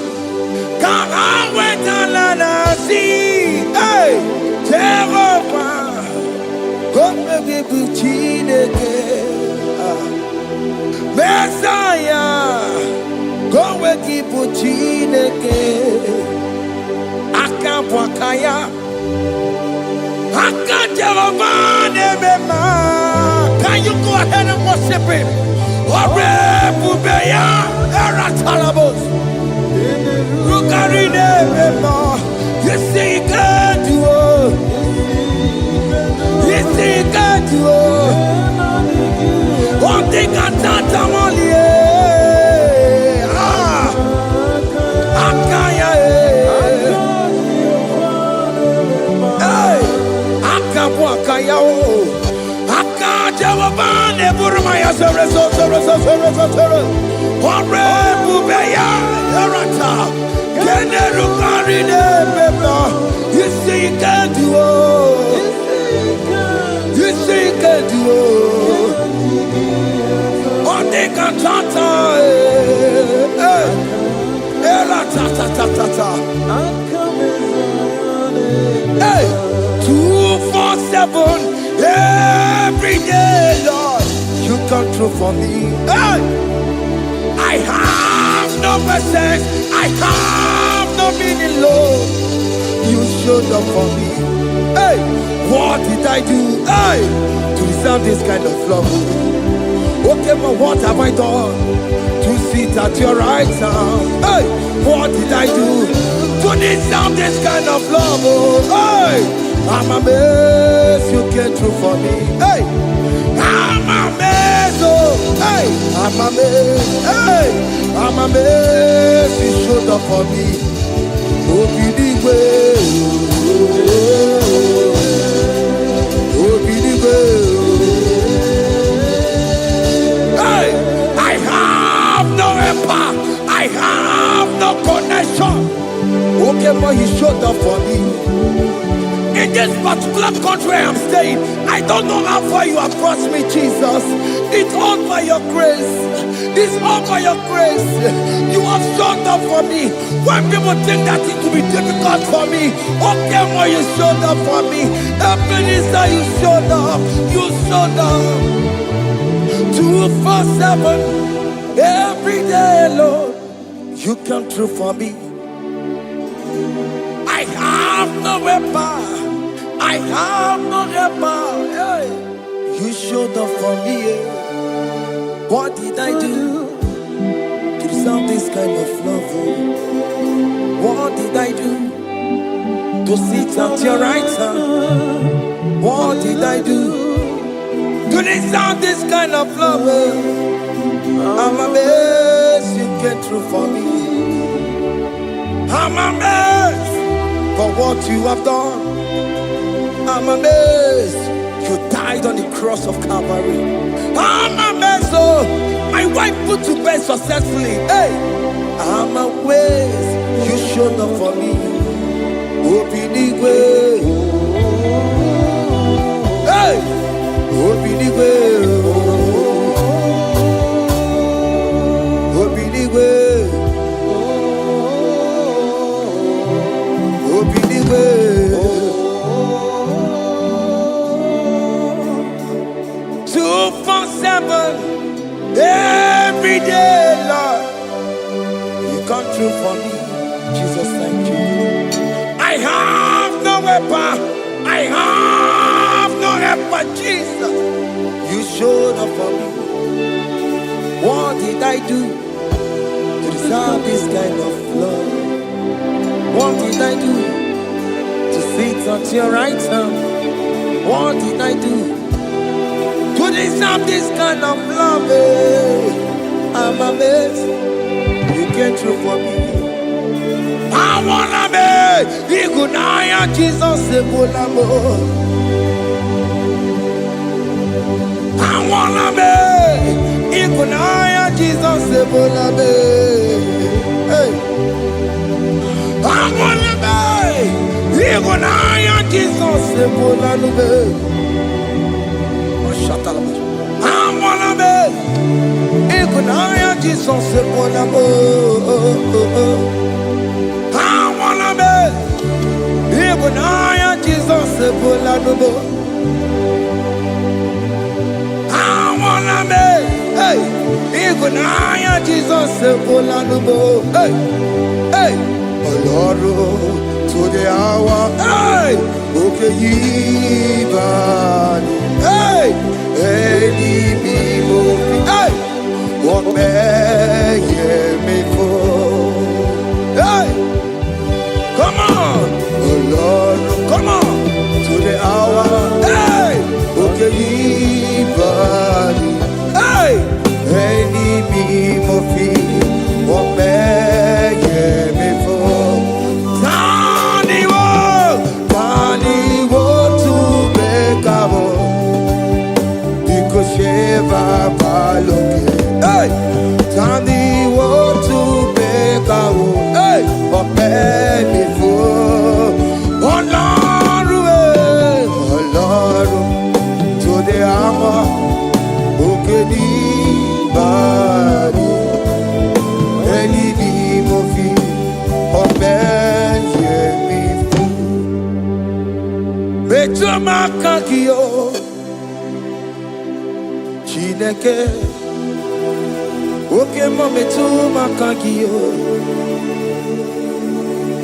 Kara wetala na si, hey, Jehovah, come give you chineke, Messiah, come give you chineke, Akabwakaya, Aka Jehovah nebema. Can you go ahead and worship him? Ore bubeya, eratalabos. You see God, you see God, one thing I thought I want Akaya, Akabwakaya, Akajawabane, Burmaya, you see, you can do you see, you can do on the cantata, hey, 247 every day, Lord, you come through for me. Hey. I have no message, I have no meaning, Lord. You showed up for me. Hey, what did I do? Hey, to deserve this kind of love? Okay, but what have I done to sit at your right hand? Hey, what did I do to deserve this kind of love? Hey, I'm amazed you came through for me. Hey, I'm amazed. Oh, hey, I'm amazed. Hey, I'm amazed you showed up for me. Hey, I have no empire. I have no connection. Okay, but he not where I'm staying. I don't know how far you have brought me, Jesus. It's all by your grace. It's all by your grace. You have shown up for me. When people think that it will be difficult for me, okay, more you showed up for me. Ebenezer, you showed up. You showed up. 247 every day, Lord. You come through for me. I have no weapon. I have no weapon. Hey. You showed up for me. What did I do to deserve this kind of love? What did I do to sit at your right hand? What did I do to deserve this kind of love? I'm amazed you came through for me. I'm amazed for what you have done. I'm amazed you died on the cross of Calvary. I'm amazed, oh, my wife put to bed successfully. Hey, I'm amazed you showed up for me. Open the way. Hey, open the way. Open the way. Open the way. 247 every day, Lord. You come through for me, Jesus. Thank you. I have no weapon. I have no weapon, Jesus. You showed up for me. What did I do to deserve this kind of love? What did I do to sit at your right hand? What did I do to deserve this kind of love? I'm amazed you came through for me. I wanna be Igunaya Jesus Ebolamo. I wanna be Igunaya Jesus Ebolamo. Hey, I wanna be Igunaya Jesus Ebolamo. I wanna be Igunaya Jesus Ebolamo. I wanna be Igunaya Jesus Ebolamo. I wanna be, hey, Igunaya Jesus Ebolamo. Hey, hey, Oloro to the hour. Hey, okay, Yibani. Hey, hey, hey, what may me for? Hey, come on, oh Lord, come on to the hour. Hey, okay, body. Hey, any me mofi, what may me for? Tani wo to make up. Sheva baloke, hey, Tandi wo to beka wo, hey, ope before, Olaru, to the hour, okedi bari, eni di mofi, ope before, Betuma kakio. Chineke, oke mometu makagio,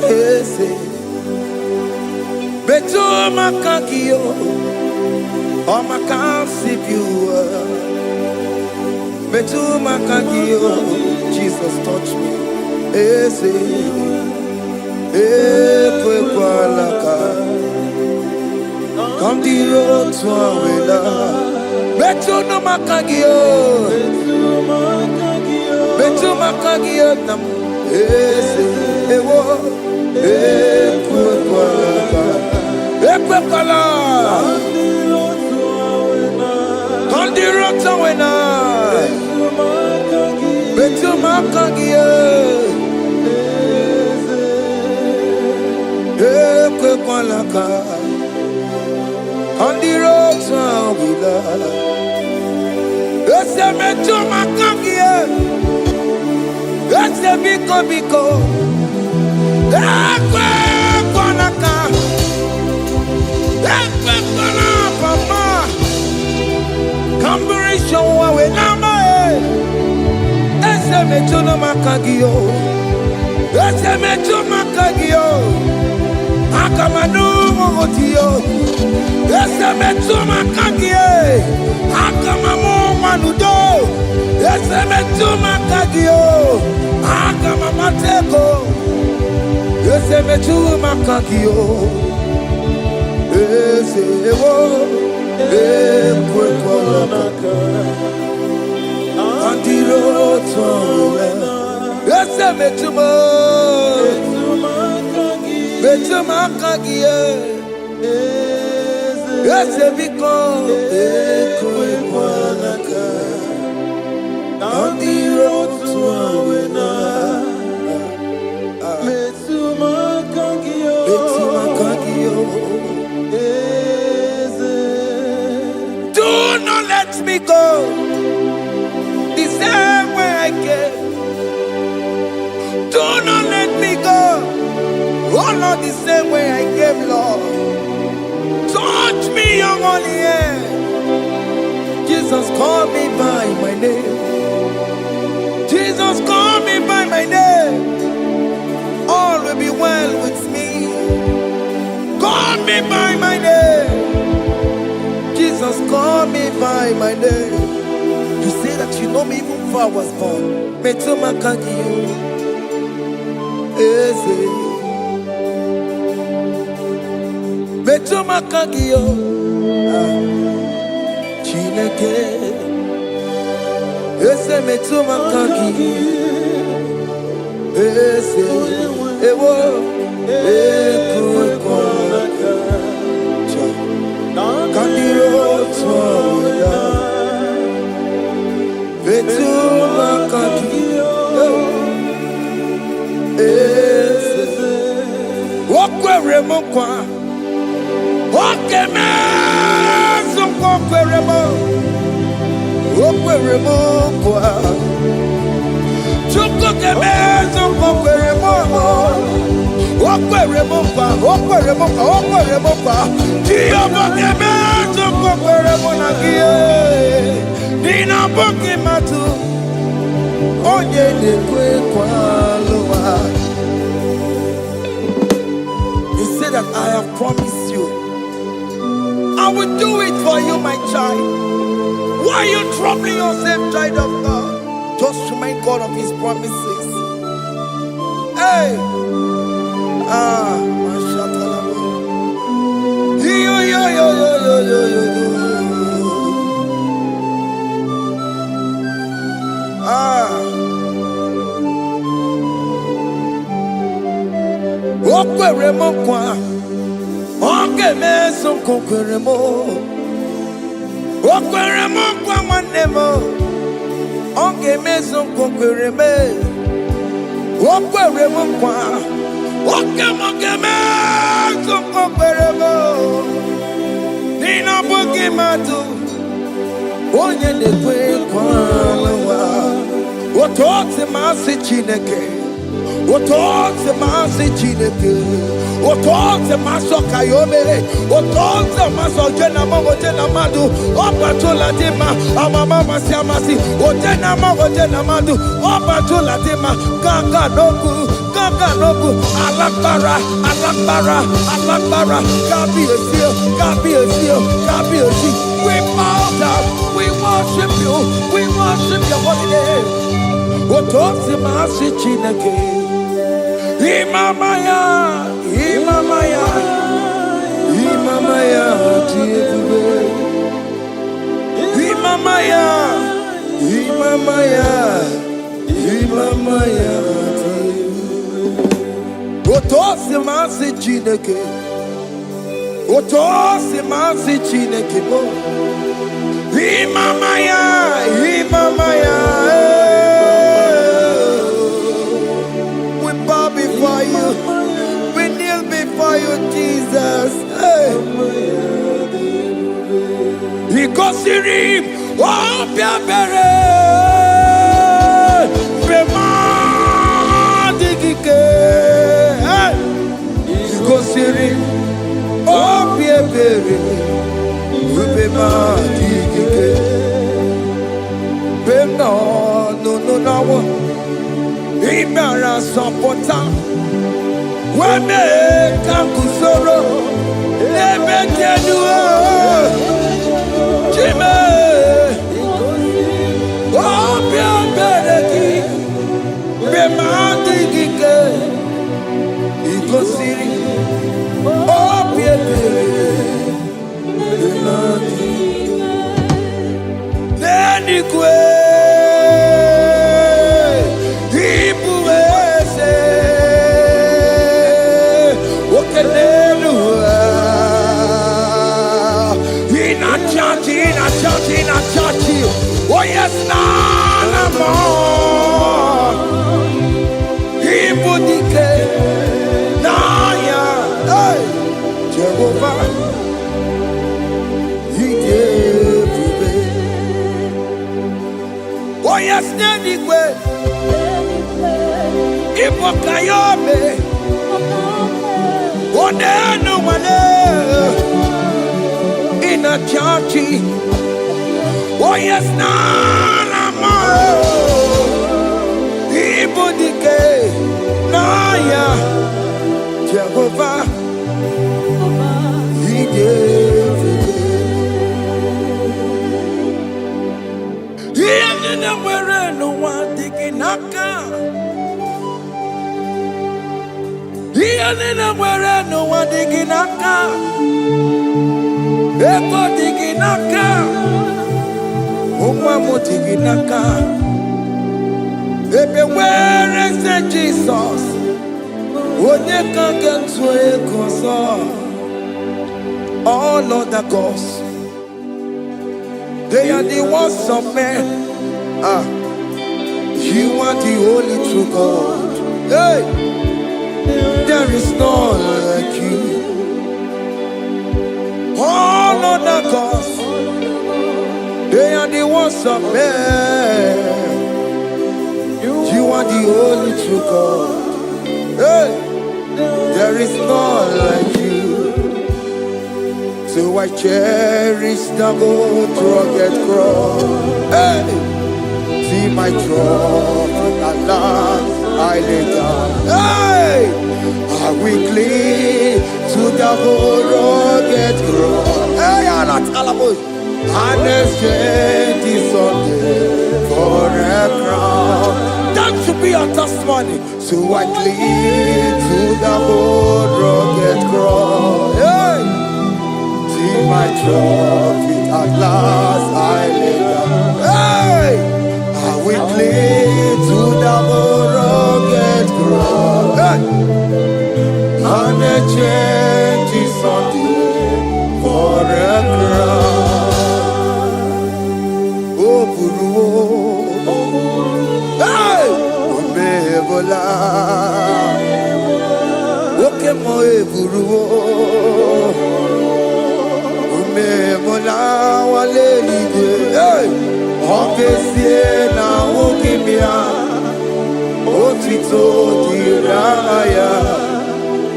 ese, betu makagio, o makasipiwa, betu makagio, Jesus touch me, ese, ekwe kwa laka, come the road to Awela. Betu no makagio, betu makagio nam, ese ewo, ekwe kwala, kandiro tawena, betu makagio, ekwe kwala ka, On the road to Awila. Ese me to makangie. Ese biko biko. Ekwe kwanaka. Ekwe kwana papa. Kamburi showa we nama e. Ese me to no makagio. Ese me to makagio. Akamanu mogotio. Ese me to makagie. Akamamu manudo. Ese me to makagio. Akamamateko. Ese me to makagio. Ese wo. Ekwe kwanaka. Andiro towe. Ese me to mo. Betu makagie. Ese biko. Ekwe kwanaka. Andiro towe na. Betu makagio. Betu makagio. Do not let me go the same way I came. Do not let me go. Oh, not the same way I came, Lord. Touch me, your holy hand. Jesus, call me by my name. Jesus, call me by my name. All will be well with me. Call me by my name. Jesus, call me by my name. You say that you know me even before I was born. Metuma kagiyo. Eze. Metuma kagiyo. Chineke. Eze metuma kagiyo. Eze. Ewo. Ekwe kwanaka. Kandiro toya. Betu makagiyo. Eze. Wokwere mokwa. Okeme zonkokwere mo. Wokwere mokwa. Chukokeme zonkokwere mo. Wokwere mokwa. Wokwere mokwa. Wokwere mokwa. Chiyobokeme zonkokwere mo nagie. Nina boki matu. Onye dekwe kwa loa. He said that I have promised you. I will do it for you, my child. Why are you troubling yourself, child of God? Just remind God of His promises. Hey! Mashatalabo. Yo, yo, yo, yo, yo, yo, yo, yo. Okwere mo kwa. Oke meso kokwere mo. Okwere mo kwa mwane mo. Oke meso kokwere me. Okwere mo kwa. Oke mo ke meso kokwere mo. Nina boki matu. Onye dekwe kwa lawa. Otote masi chineke. Otote masi chineke. Otote maso kayome. Otote maso jena mo jena madu. Opatola dima. Amama masi amasi. Ojena mo jena madu. Opatola dima. Ganga noku. Ganga noku. Alakbara. Alakbara. Alakbara. Gabi esio. Gabi esio. Gabi esio. We bow down. We worship you. We worship your holy name. Otote masi chineke. Imamaya, Imamaya, Imamaya, Imamaya, Imamaya, Imamaya. Otosi masi chineke, otosi masi chineke bo. Imamaya, Imamaya. We bow before you. We kneel before you, Jesus. Hey. Ikosirim opia bere bema digike. Ikosirim opia bere bema digike. Bema no nawo imara support. Wame kakusoro ebekeduo Jime Opia bereki Bemandigike Ikosiri Opia bereki Bemandigike Nenikwe oh yes, no more. Ibudike, Naya, hey, Jehovah, He gave me. Oh yes, anyway, Ibokayobe, oh no one in a church. Oh yes, Nana, Ibudike, Naya, Jehovah, He gave it. He ended up where no one digging naka. He ended up where no one digging naka. Echo digging naka. Uma motiginaka. Ebe where is Jesus? Onye can get to a cause. All other gods, they are the ones of men. You are the only true God. Hey, there is none like you. All other gods, they are the ones of men. You are the only true God. Hey, there is none like you. So I cherish the old rugged cross. Hey, see my trouble at last I lay down. Hey, I will cling to the old rugged cross. Hey, and exchange this Sunday for a crown. That should be our testimony. So I cling to the old rugged cross. Hey, see my trophy at last I lay down. Hey, I will cling to the old rugged cross. Hey, and exchange this Sunday for a crown. Hey! Omebola. Oke mo eburu. Omebola wale ligwe. Hey! Okesie na okimia. Otito diraya.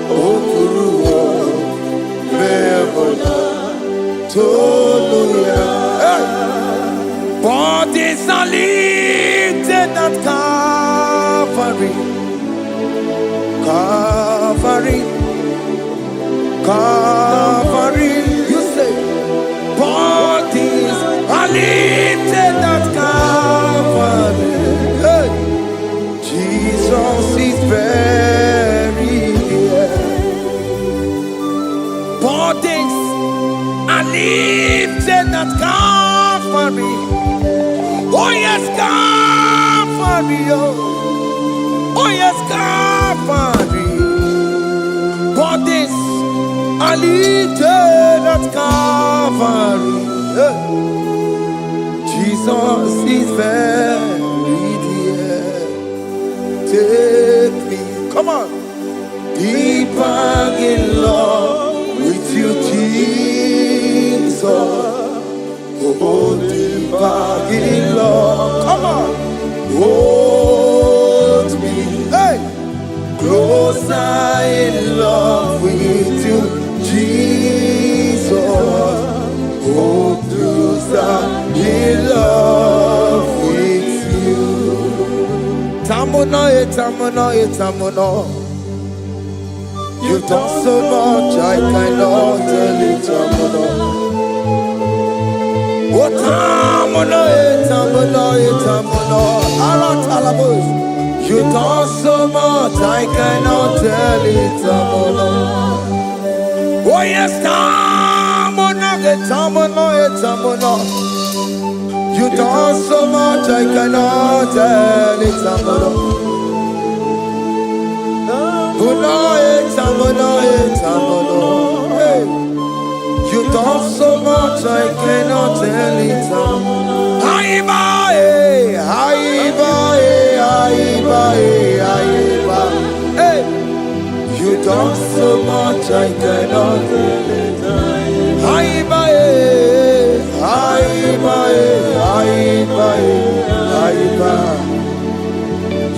Oburu. Omebola. Toluya. Hey! Bodies are lifted at Calvary, Calvary, Calvary. You say, bodies are lifted at Calvary. Hey. Jesus is buried here. Bodies are lifted at Calvary. Oh yes, Calvary, oh yes, Calvary. Bodies are lifted at Calvary. Jesus is buried here. Take me, come on, deeper in love with you, Jesus. deeper in love. Come on. Hold me, hey, closer in love with you, Jesus. Oh, closer in love with you. Tamuno, tamuno, tamuno. You've done so much, I cannot tell it, tamuno. Oh, tamuno, tamuno, tamuno. Aratalabos. You've done so much, I cannot tell it, tamuno. Oh, yes, tamuno, tamuno, tamuno. You've done so much, I cannot tell it, tamuno. Oh, no, tamuno, tamuno. Hey. You done so much, I cannot tell it. Haiba, haiba, haiba, haiba. Hey, you done so much, I cannot tell it. Haiba, haiba, haiba, haiba.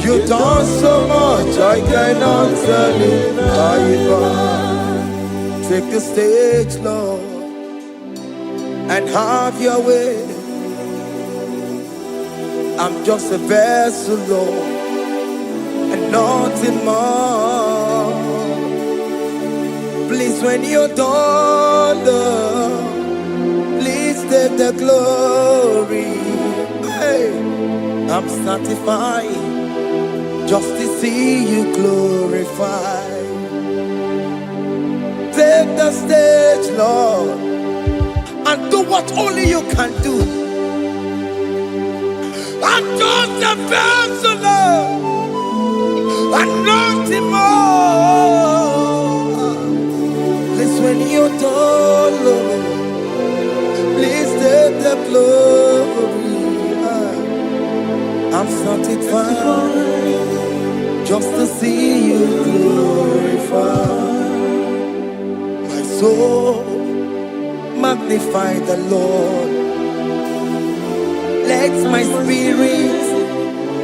You done so much, I cannot tell it. Haiba. Take the stage, Lord, and have your way. I'm just a vessel, Lord, and nothing more. Please, when you're done, Lord, please take the glory. Hey, I'm satisfied just to see you glorified. Take the stage, Lord, and do what only you can do. I'm just a vessel, Lord, and nothing more. Please, when you're done, Lord, please take the glory. I'm satisfied just to see you glorified. So magnify the Lord. Let my spirit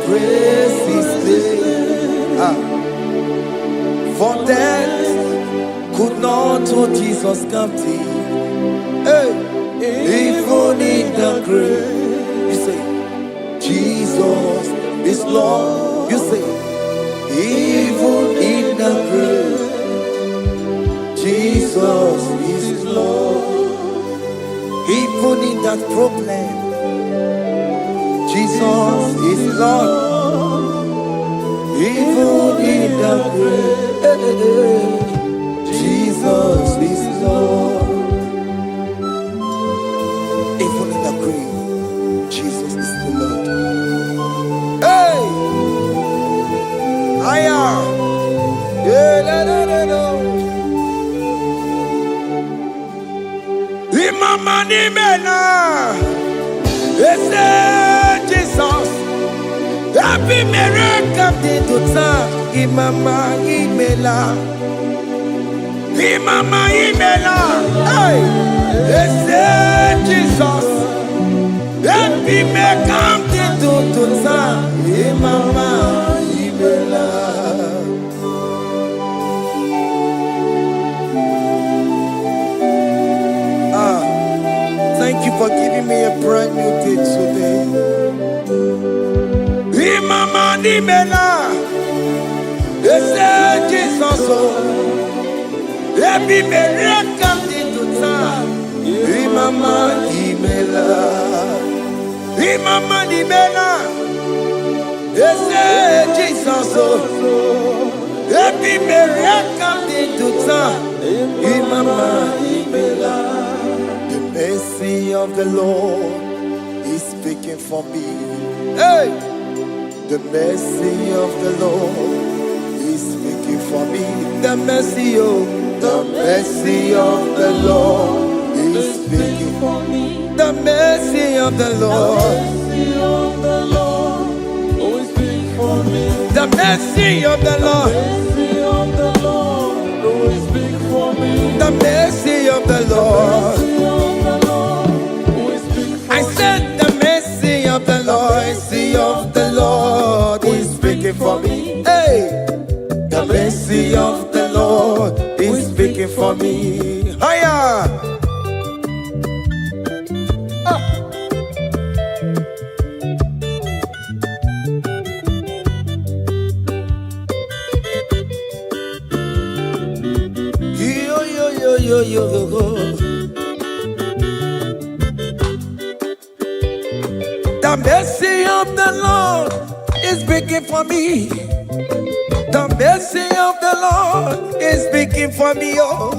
praise His name. For death could not hold Jesus captive. Hey, even in the grave, you say Jesus is Lord. You say even in the grave, Jesus is Lord. Even in that problem, Jesus is Lord. Even in the grave, Jesus is Lord. Even in the grave, Jesus is the Lord. Hey! I am. Mama ni mena, Jesus. Happy miracle de tuta, Imama imela, Imama imela. Hey, Jesus. Happy miracle de tuta, Imama imela. Thank you for giving me a brand new day today. Imama ni mela, Jesus. Happy miracle de tuta, Imama imela, Imama ni mela, Jesus. Happy miracle de tuta, Imama imela. The mercy of the Lord is speaking for me. Hey! The mercy of the Lord is speaking for me. The mercy of the Lord is speaking for me. The mercy of the Lord. The mercy of the Lord. The mercy of the Lord. I said for me. Higher. The mercy of the Lord is speaking for me. The mercy of the Lord is speaking for me. Oh,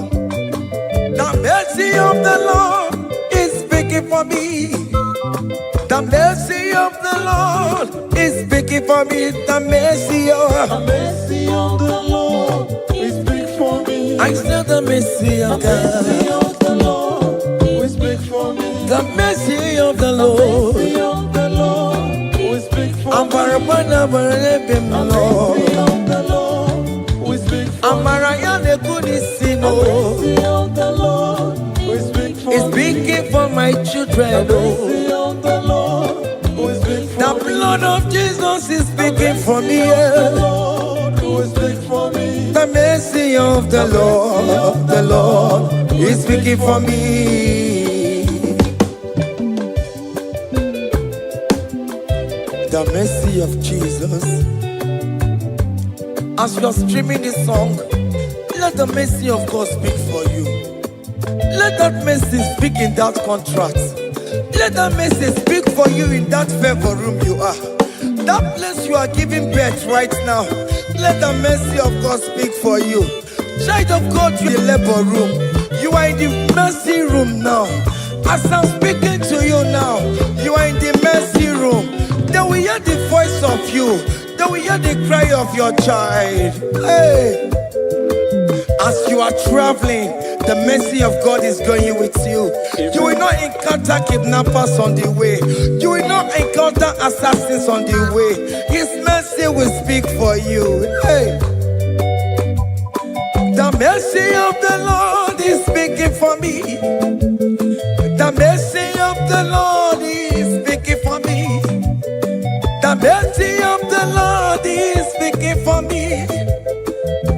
the mercy of the Lord is speaking for me. The mercy of the Lord is speaking for me. The mercy of the Lord is big for me. I said the mercy of God. The mercy of the Lord is big for me. The mercy of the Lord. The mercy of the Lord is big for me. The mercy of the Lord is big for me. The mercy of the Lord is big for me. It's speaking for my children. The mercy of the Lord is big for me. The blood of Jesus is speaking for me. The Lord is big for me. The mercy of the Lord is speaking for me. The mercy of Jesus. As you are streaming this song, let the mercy of God speak for you. Let that mercy speak in that contract. Let that mercy speak for you in that favor room you are. That place you are giving birth right now. Let the mercy of God speak for you. Child of God, you are in the labor room. You are in the mercy room now. As I'm speaking to you now, you are in the mercy room. They will hear the voice of you. They will hear the cry of your child. Hey. As you are traveling, the mercy of God is going with you. You will not encounter kidnappers on the way. You will not encounter assassins on the way. His mercy will speak for you. Hey. The mercy of the Lord is speaking for me. The mercy of the Lord is speaking for me. The mercy of the Lord is speaking for me.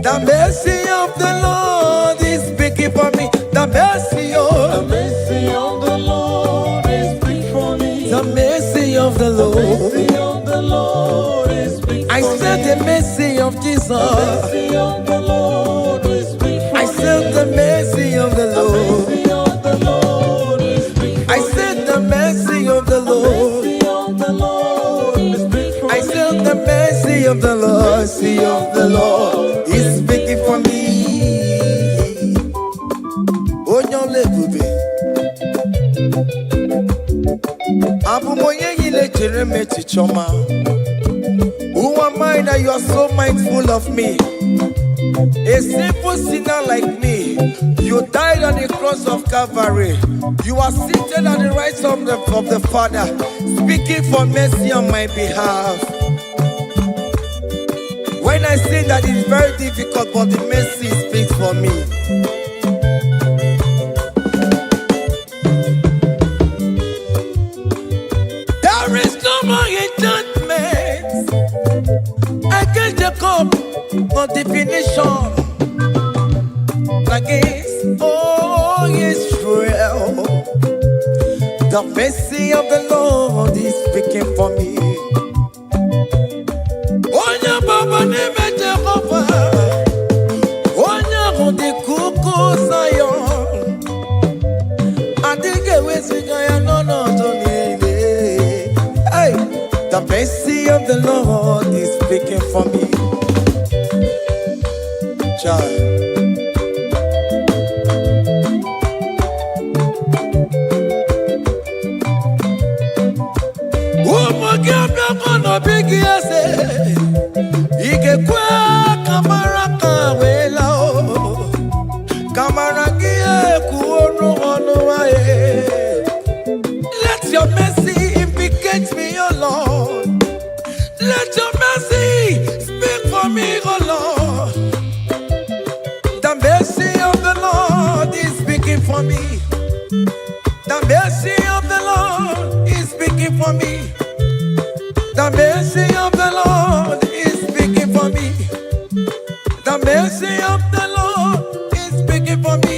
The mercy of the Lord is speaking for me. The mercy of the Lord is big for me. The mercy of the Lord. The mercy of the Lord is big for me. I said the mercy of Jesus. The mercy of the Lord is big for me. I said the mercy of the Lord. The mercy of the Lord is big for me. I said the mercy of the Lord. The mercy of the Lord is big for me. I said the mercy of the Lord. Mercy of the Lord is speaking for me. Oh, your baby. Who am I that you are so mindful of me? A simple sinner like me. You died on the cross of Calvary. You are seated at the right side of the Father, speaking for mercy on my behalf. When I say that it's very difficult, but the mercy speaks for me. There is no more enchantment. I can't take up no definition against oh Israel. The mercy of the Lord is speaking for me. Onya baba neme Jehovah, onya hundi kuku sayon. Adige wesigaya no zonile. Hey, the mercy of the Lord is speaking for me. Child. Let your mercy implicate me, oh Lord. Let your mercy speak for me, oh Lord. The mercy of the Lord is speaking for me. The mercy of the Lord is speaking for me. The mercy of the Lord is speaking for me. The mercy of the Lord is speaking for me.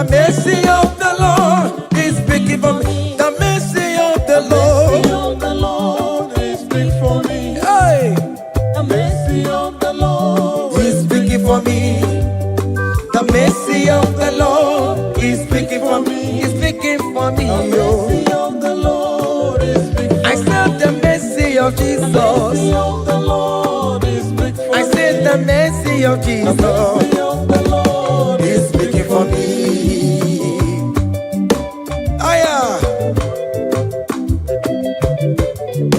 The mercy of the Lord is speaking for me. The mercy of the Lord is speaking for me. Hey. The mercy of the Lord is speaking for me. The mercy of the Lord is speaking for me. Is speaking for me. The mercy of the Lord is speaking for me. I said the mercy of Jesus. The mercy of the Lord is speaking for me. I said the mercy of Jesus. The mercy of the Lord is speaking for me. Aya.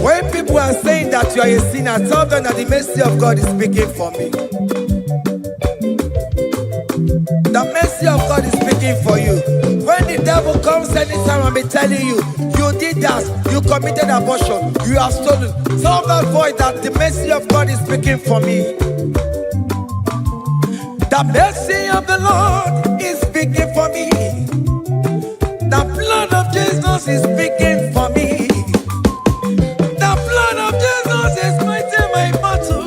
When people are saying that you are a sinner, tell them that the mercy of God is speaking for me. The mercy of God is speaking for you. When the devil comes anytime and be telling you, you did that, you committed abortion, you have stolen, tell that voice that the mercy of God is speaking for me. The mercy of the Lord is speaking for me. The blood of Jesus is speaking for me. The blood of Jesus is fighting my battle.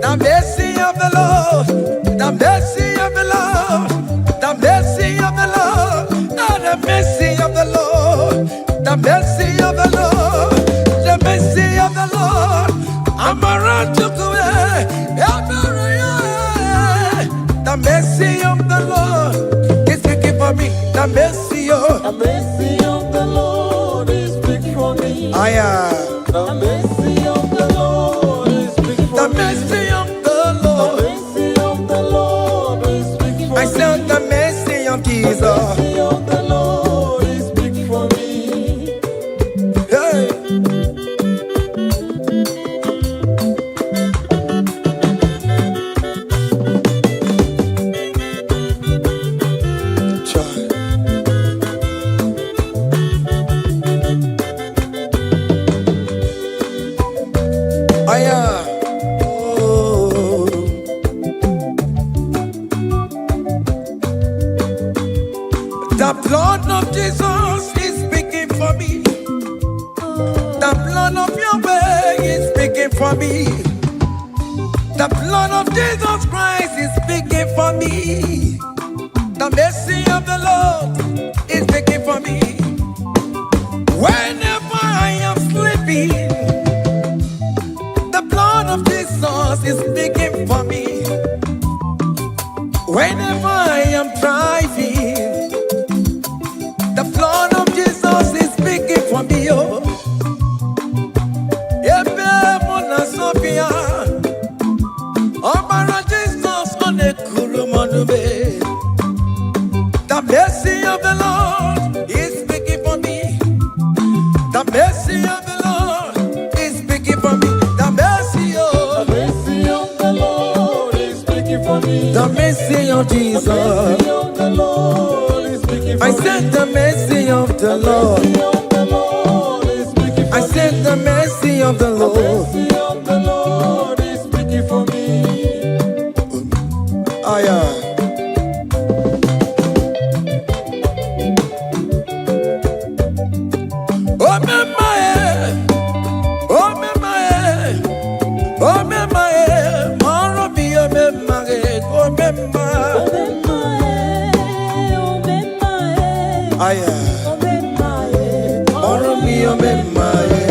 The mercy of the Lord, the mercy of the Lord, the mercy of the Lord, oh, the mercy of the Lord, the mercy of the Lord, the mercy of the Lord. I'm around to go the mercy of the Lord is speaking for me. The mercy of the Lord is speaking for me. The mercy of the Lord is speaking for me. The mercy of the Lord. The mercy of the Lord is speaking for me. I said the mercy of Jesus. The mercy of the Lord is speaking for me. Hey. The blood of Jesus is speaking for me. The blood of Yahweh is speaking for me. The blood of Jesus Christ is speaking for me. The mercy of the Lord is speaking for me. Whenever I am sleeping, the blood of Jesus is speaking for me. Whenever I am driving, the blood of Jesus is speaking for me. Oh, Sophia, oh, Jesus on the Kurumanube. The mercy of the Lord is speaking for me. The mercy of the Lord is speaking for me. The mercy of the Lord is speaking for me. The mercy of Jesus. The mercy of the Lord is speaking for me. I said the mercy of the Lord. I said the mercy of the Lord. The mercy of the Lord is speaking for me. Oh, yeah. Oh, my, oh, my, oh, my, tomorrow be a memory. Oh, my, yeah. Tomorrow be a memory.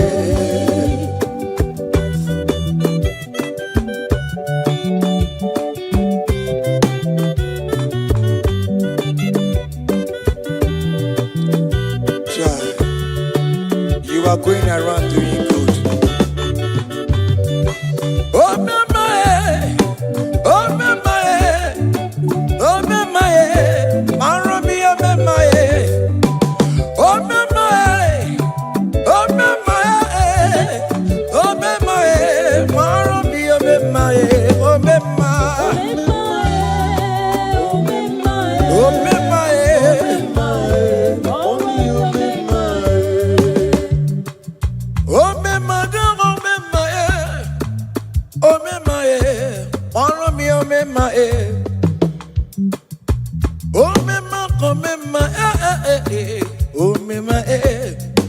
You are going around doing good. Oh, my, oh, my, oh, my, Maromi, oh, my, oh, my, oh, my, oh, my,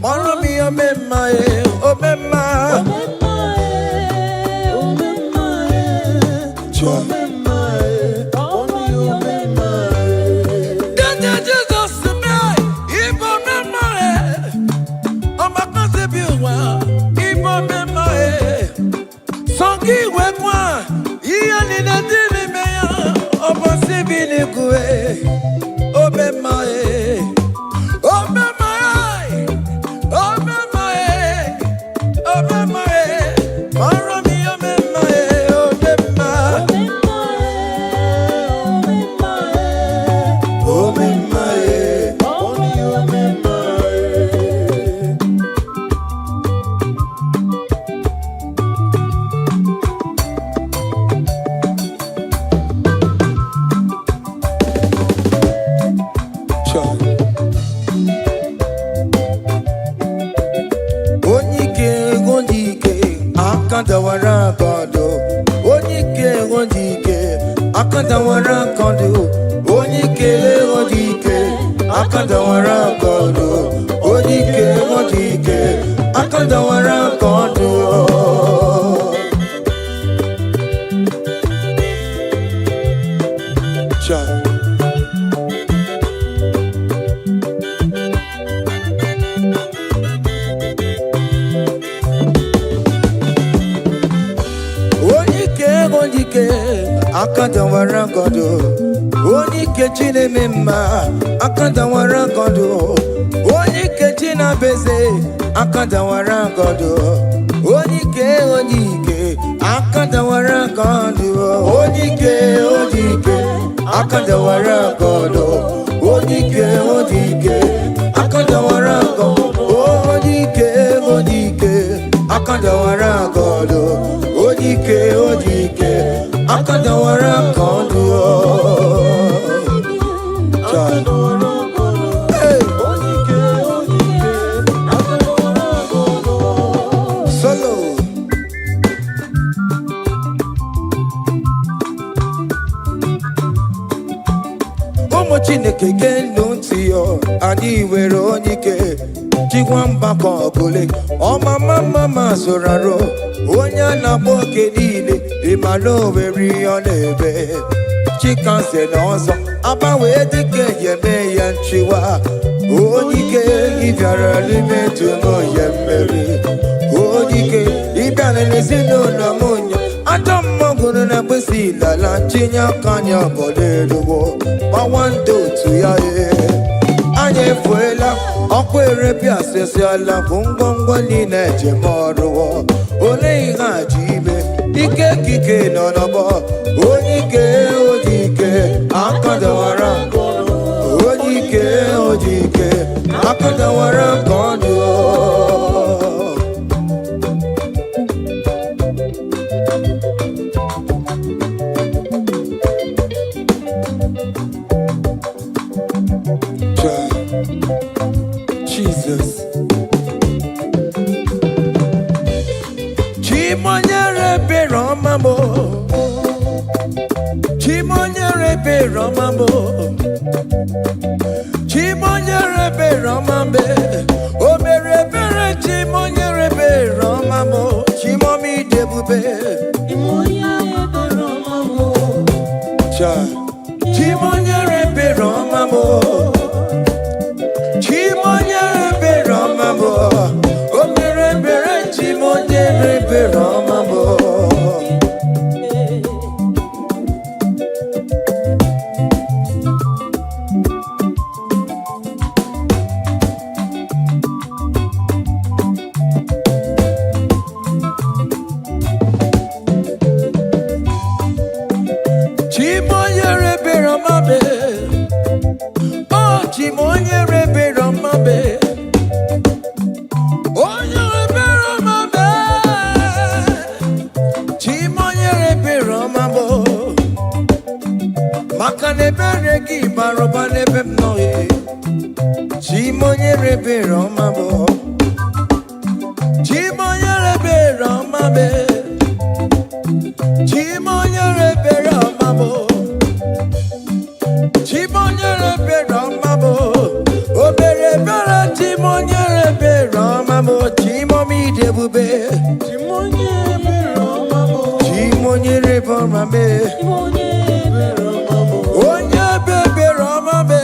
Maromi, oh, my, oh, my, oh, my. akandawara kondo onike odike akandawara kondo onike odike akandawara kondo onike odike akandawara kondo akandawara kondo onike chinemema akandawara kondo onike chinabeze akandawara kondo onike odike akandawara kondo onike odike akandawara kondo onike odike akandawara kondo onike odike akandawara kondo onike odike akandawara kondo solo ụmụ Chineke genu ntị yo anyị were onyike chikwa mgbakọ ọbụle ọmama zụrụ arụ onye a na-akpọ oke niile ịmala oweri ọ na-ebe chikanze na ọzọ agbanwee dịka yeme ya nchiwa onyike ịbịara n'ime tụmụ ya mmeri onyike ịbịara n'ezinụlọ m nya ajọ mmọgwụrụ na mkpịsị lala chinye aka anya ọbọla eluwo gbawa ndị otu ya anyị efuela ọkwa erepịa asịsịala bụ ngwongwo niile ejem ọrụwo ole ihe a ji ime ike kike nọ n'ọgbọ onyike odike akandawara onyike odike akandawara kondo Jesus Chimonyere Beromamo Chimonyere Beromamo Chimonyere Beromambe Omere Bere Chimonyere Beromamo Chimomi Debube Chimonyere Beromamo Chimonyere Beromamo Chimonyere Beromamo Omere Bere Chimonyere Beromamo Chimonyere Beromame Oh Chimonyere Beromame Makanebere ki baroba nebem noye Chimonyere Beromamo Chimonyere Beromame Chimonyere Beromamo Chimonyere Beromamo Obere Bera Chimonyere Beromamo Chimomi Debube Chimonyere Beromamo Chimonyere Beromame Onye bebe Ramabe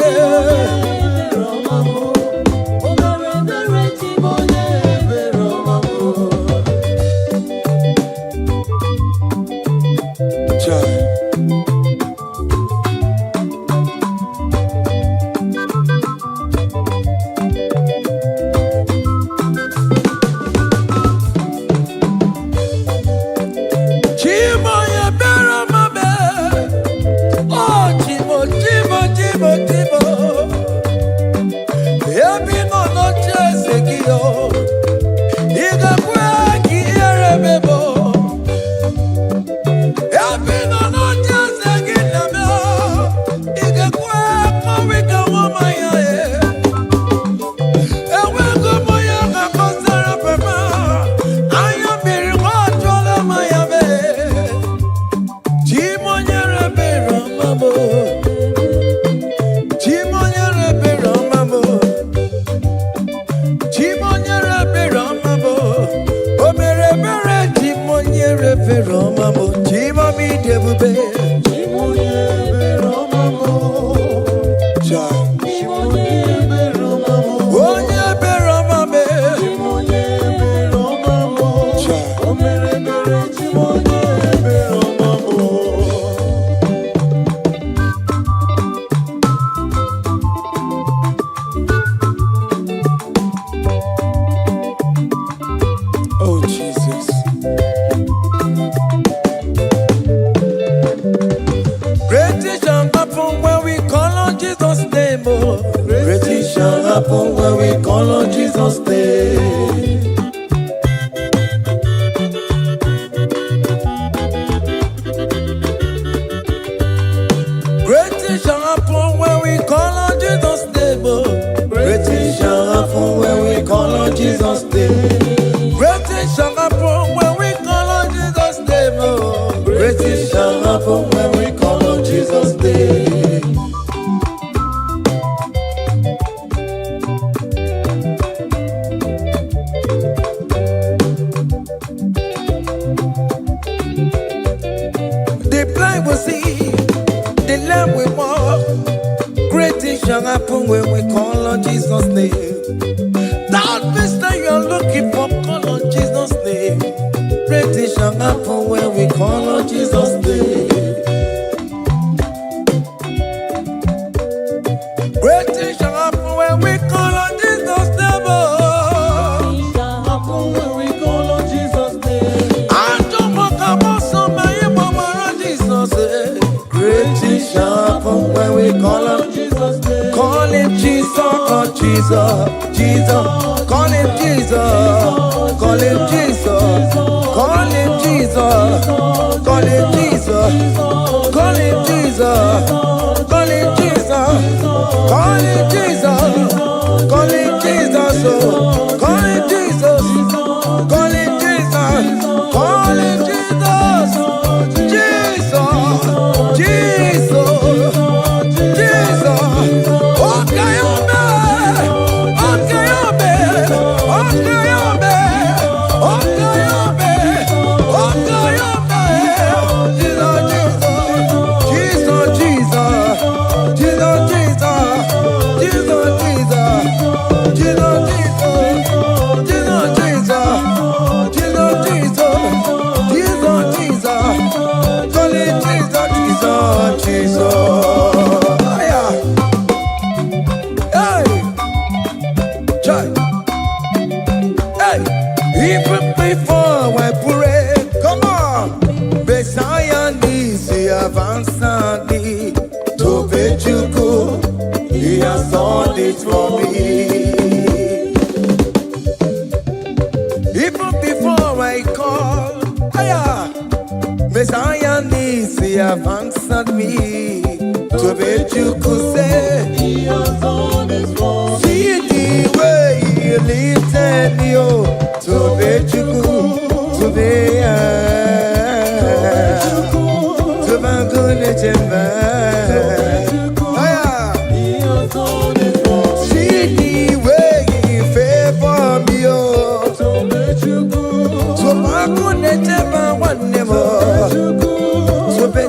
Oh, Jesus. Great things shall happen when we call on Jesus' name. Oh. Great things shall happen when we call on Jesus' name. Great things shall happen when we call on Jesus' name. Oh. Great things shall happen when we call on Jesus' name. Great things shall happen when we call on Jesus' name. Oh. Great things shall happen when we call on Jesus' name. The blind will see, the lame will walk. Great things shall happen when we call on Jesus' name. That mister you're looking for, call on Jesus' name. Great things shall happen when we call on Jesus' name. Great things shall happen when we call on Jesus' name. Oh. Happen when we call on Jesus' name. I don't walk about somebody, but we're on Jesus' name. Great things shall happen when we call on Jesus' name. Call him Jesus, oh Jesus, Jesus. Call him Jesus, call him Jesus, call him Jesus, call him Jesus, call him Jesus, call him Jesus, call him Jesus, call him Jesus, oh. Call him Jesus, call him Jesus, call him Jesus, Jesus, Jesus, Jesus. Okay, even before I pray, come on. Messiah needs the advance me to bet you go. He has done it for me. Even before I call, Messiah needs the advance me to bet you could say He has done it for me. see the way he lifted me up. To be chuku, to be to be good chemba. He has done it for me. See the way he favor me, oh. To be chuku, To be good chemba one more. To be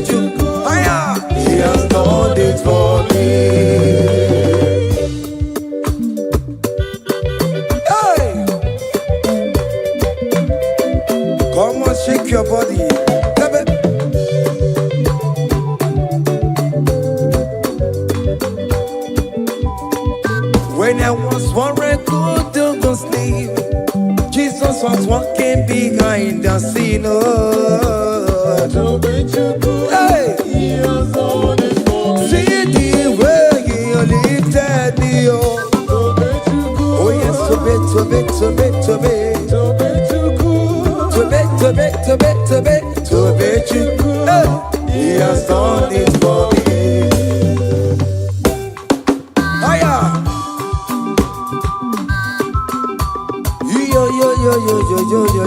chuku. He has done it for me. Come on, shake your body. When I was worried, couldn't sleep, Jesus was walking behind the scene. Oh. to be chuku. Hey. He has done it for me. See the way he lifted me. Oh, To be chuku, oh yes, to be. to be chuku. Hey. He has done it for me. Higher.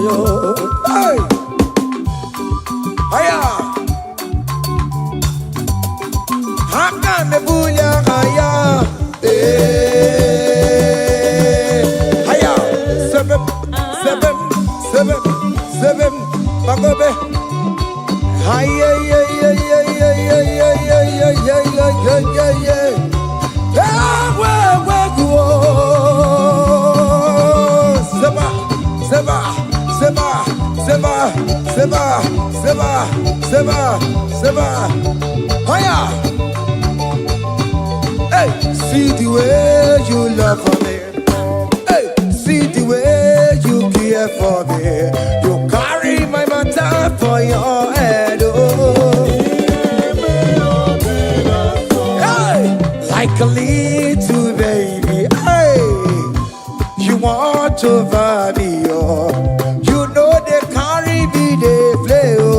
Yo. Hey. Higher. Haka mebunya higher. Higher. Seven. Bagobe. Higher. Seba. Seba. Hiya. Hey, see the way you love for me. Hey, see the way you care for me. You carry my matter for your head. Oh. Hey, like a little baby. Hey, you want over me. Oh. You know they carry me, they play. Oh.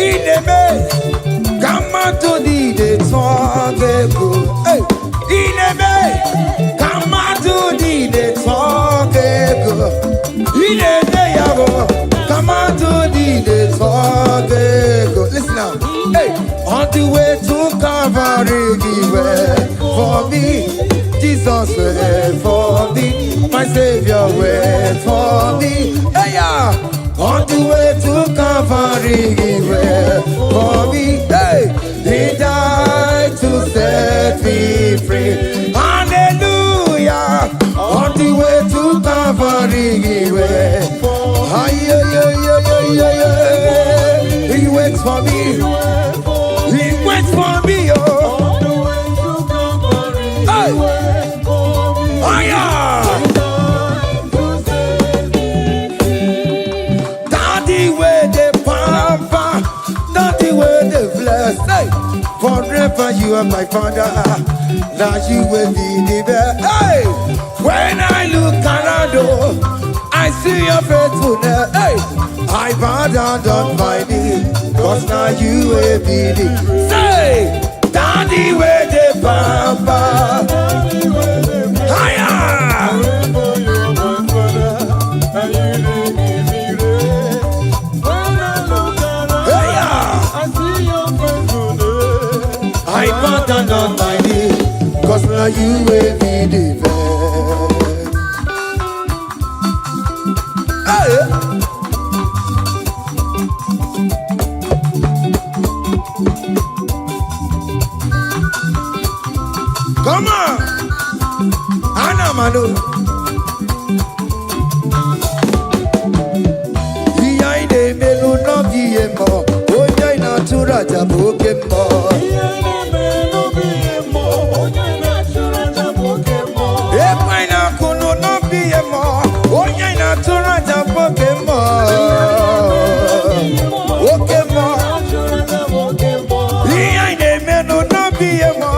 Ineme, come to the Jesus wait for me. My Savior wait for me. Hey, yeah. On the way to Calvary, he wait for me. Hey, he died to set me free. Hallelujah. On the way to Calvary, he wait. He waits for me. He waits for me, oh. Hey. Oh, yeah. Daddy, where the pamper, daddy, where the bless. Hey. Forever you are my father. Now you will be the best. Hey. When I look around, oh, I see your faithfulness. Hey. I bow down on my knees, cause now you will be the. Say, daddy, where the pamper. Higher. I bow down on my knees, cause now you will be the best. Hey. Come on, Anna Manu. Yai de melu no biemo, oyai na tura jabokemo. Yai de melu biemo, oyai na tura jabokemo. Epai na kuno no biemo, oyai na tura jabokemo. Okemo, yai de melu no biemo.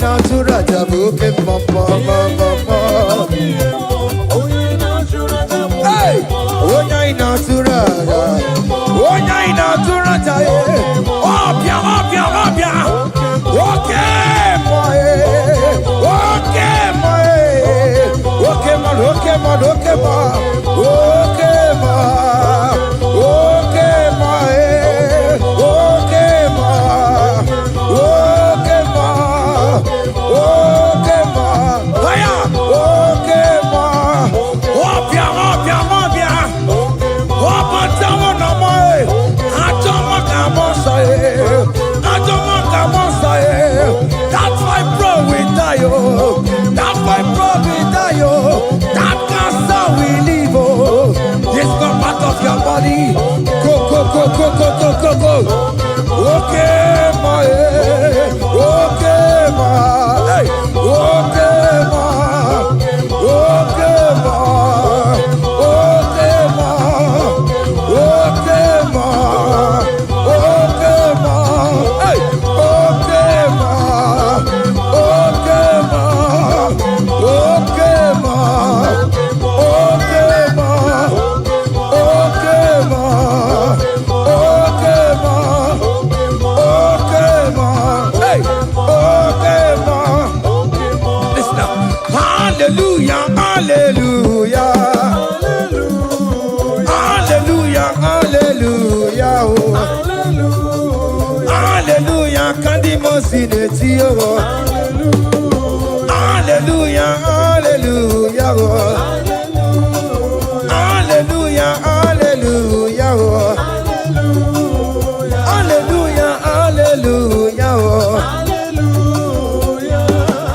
Natura jabuke mama mama. Hey, onyai natura, onyai natura jaye. Opia, opia, opia. Okay, boy. Okay, boy. Okay, man. Okay, man. Okay, man. Okay, man. Okay, man. Okay, man. Okay, man. Okay, ma. Aya. Okay, ma. Opia, opia, opia. Opa, tamo na mai. Atoma kamosa e. Atoma kamosa e. That's why bro we die oh. That's why bro we die oh. That cancer we live oh. It's not part of your body. Go, go, go, go, go, go, go, go. Okay, ma. Okay, ma. Hey. Okay, ma. Okay, ma. Okay, ma. Okay, ma. Okay, ma. Hey. Okay, ma. Okay, ma. Okay, ma. Okay, ma. Okay, ma. Okay, ma. Okay, ma. Hey. Okay, ma. Listen up. Hallelujah, hallelujah. Hallelujah, hallelujah. Hallelujah, kandi mosineti oh. Hallelujah, hallelujah. Hallelujah, hallelujah. Hallelujah, hallelujah.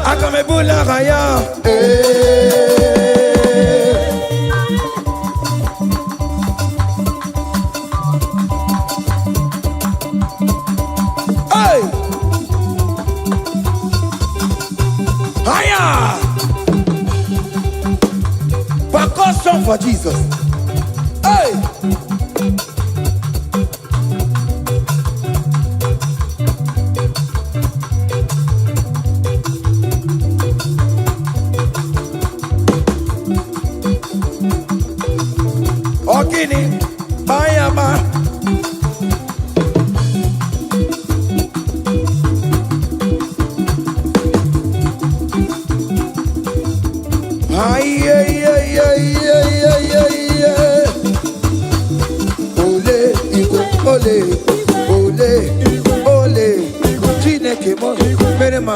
Akamebula raya. Hey! Higher! Percussion for Jesus. Hey! Ogini, Bayama. Ay, ay, ay, ay, ay, ay, ay, ay. Ole, Igbo, ole, ole, ole. Chineke mo, mere ma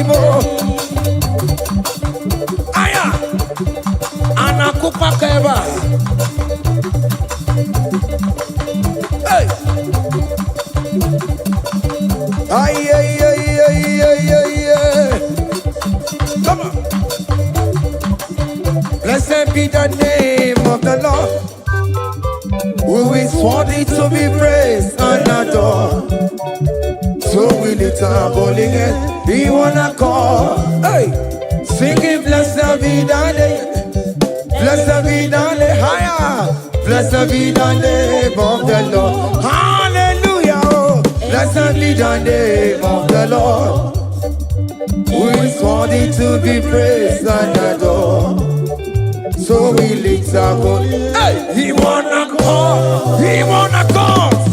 Igbo. Aya, anakupa keba. Hey. Ay, ay, ay, ay, ay, ay, ay. Come on. Blessed be the name of the Lord, who is worthy to be praised and adored. So we lift our holy hand, we wanna call. Hey, singing blessed be the name, blessed be the name, higher, blessed be the name of the Lord. Hallelujah, oh. Blessed be the name of the Lord, who is worthy to be praised and adored. So we lift our voice. Hey, he wanna call,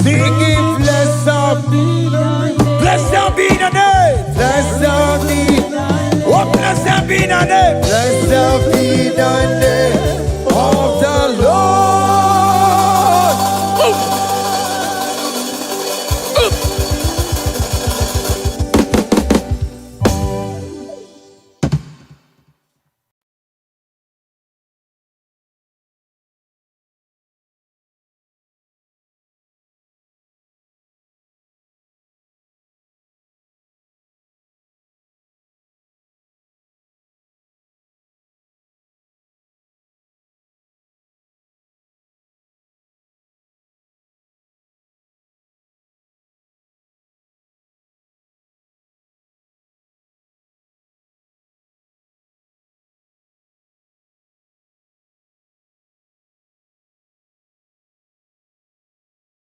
singing blessed be the name, blessed be the name, blessed be, oh blessed be the name, blessed be the name.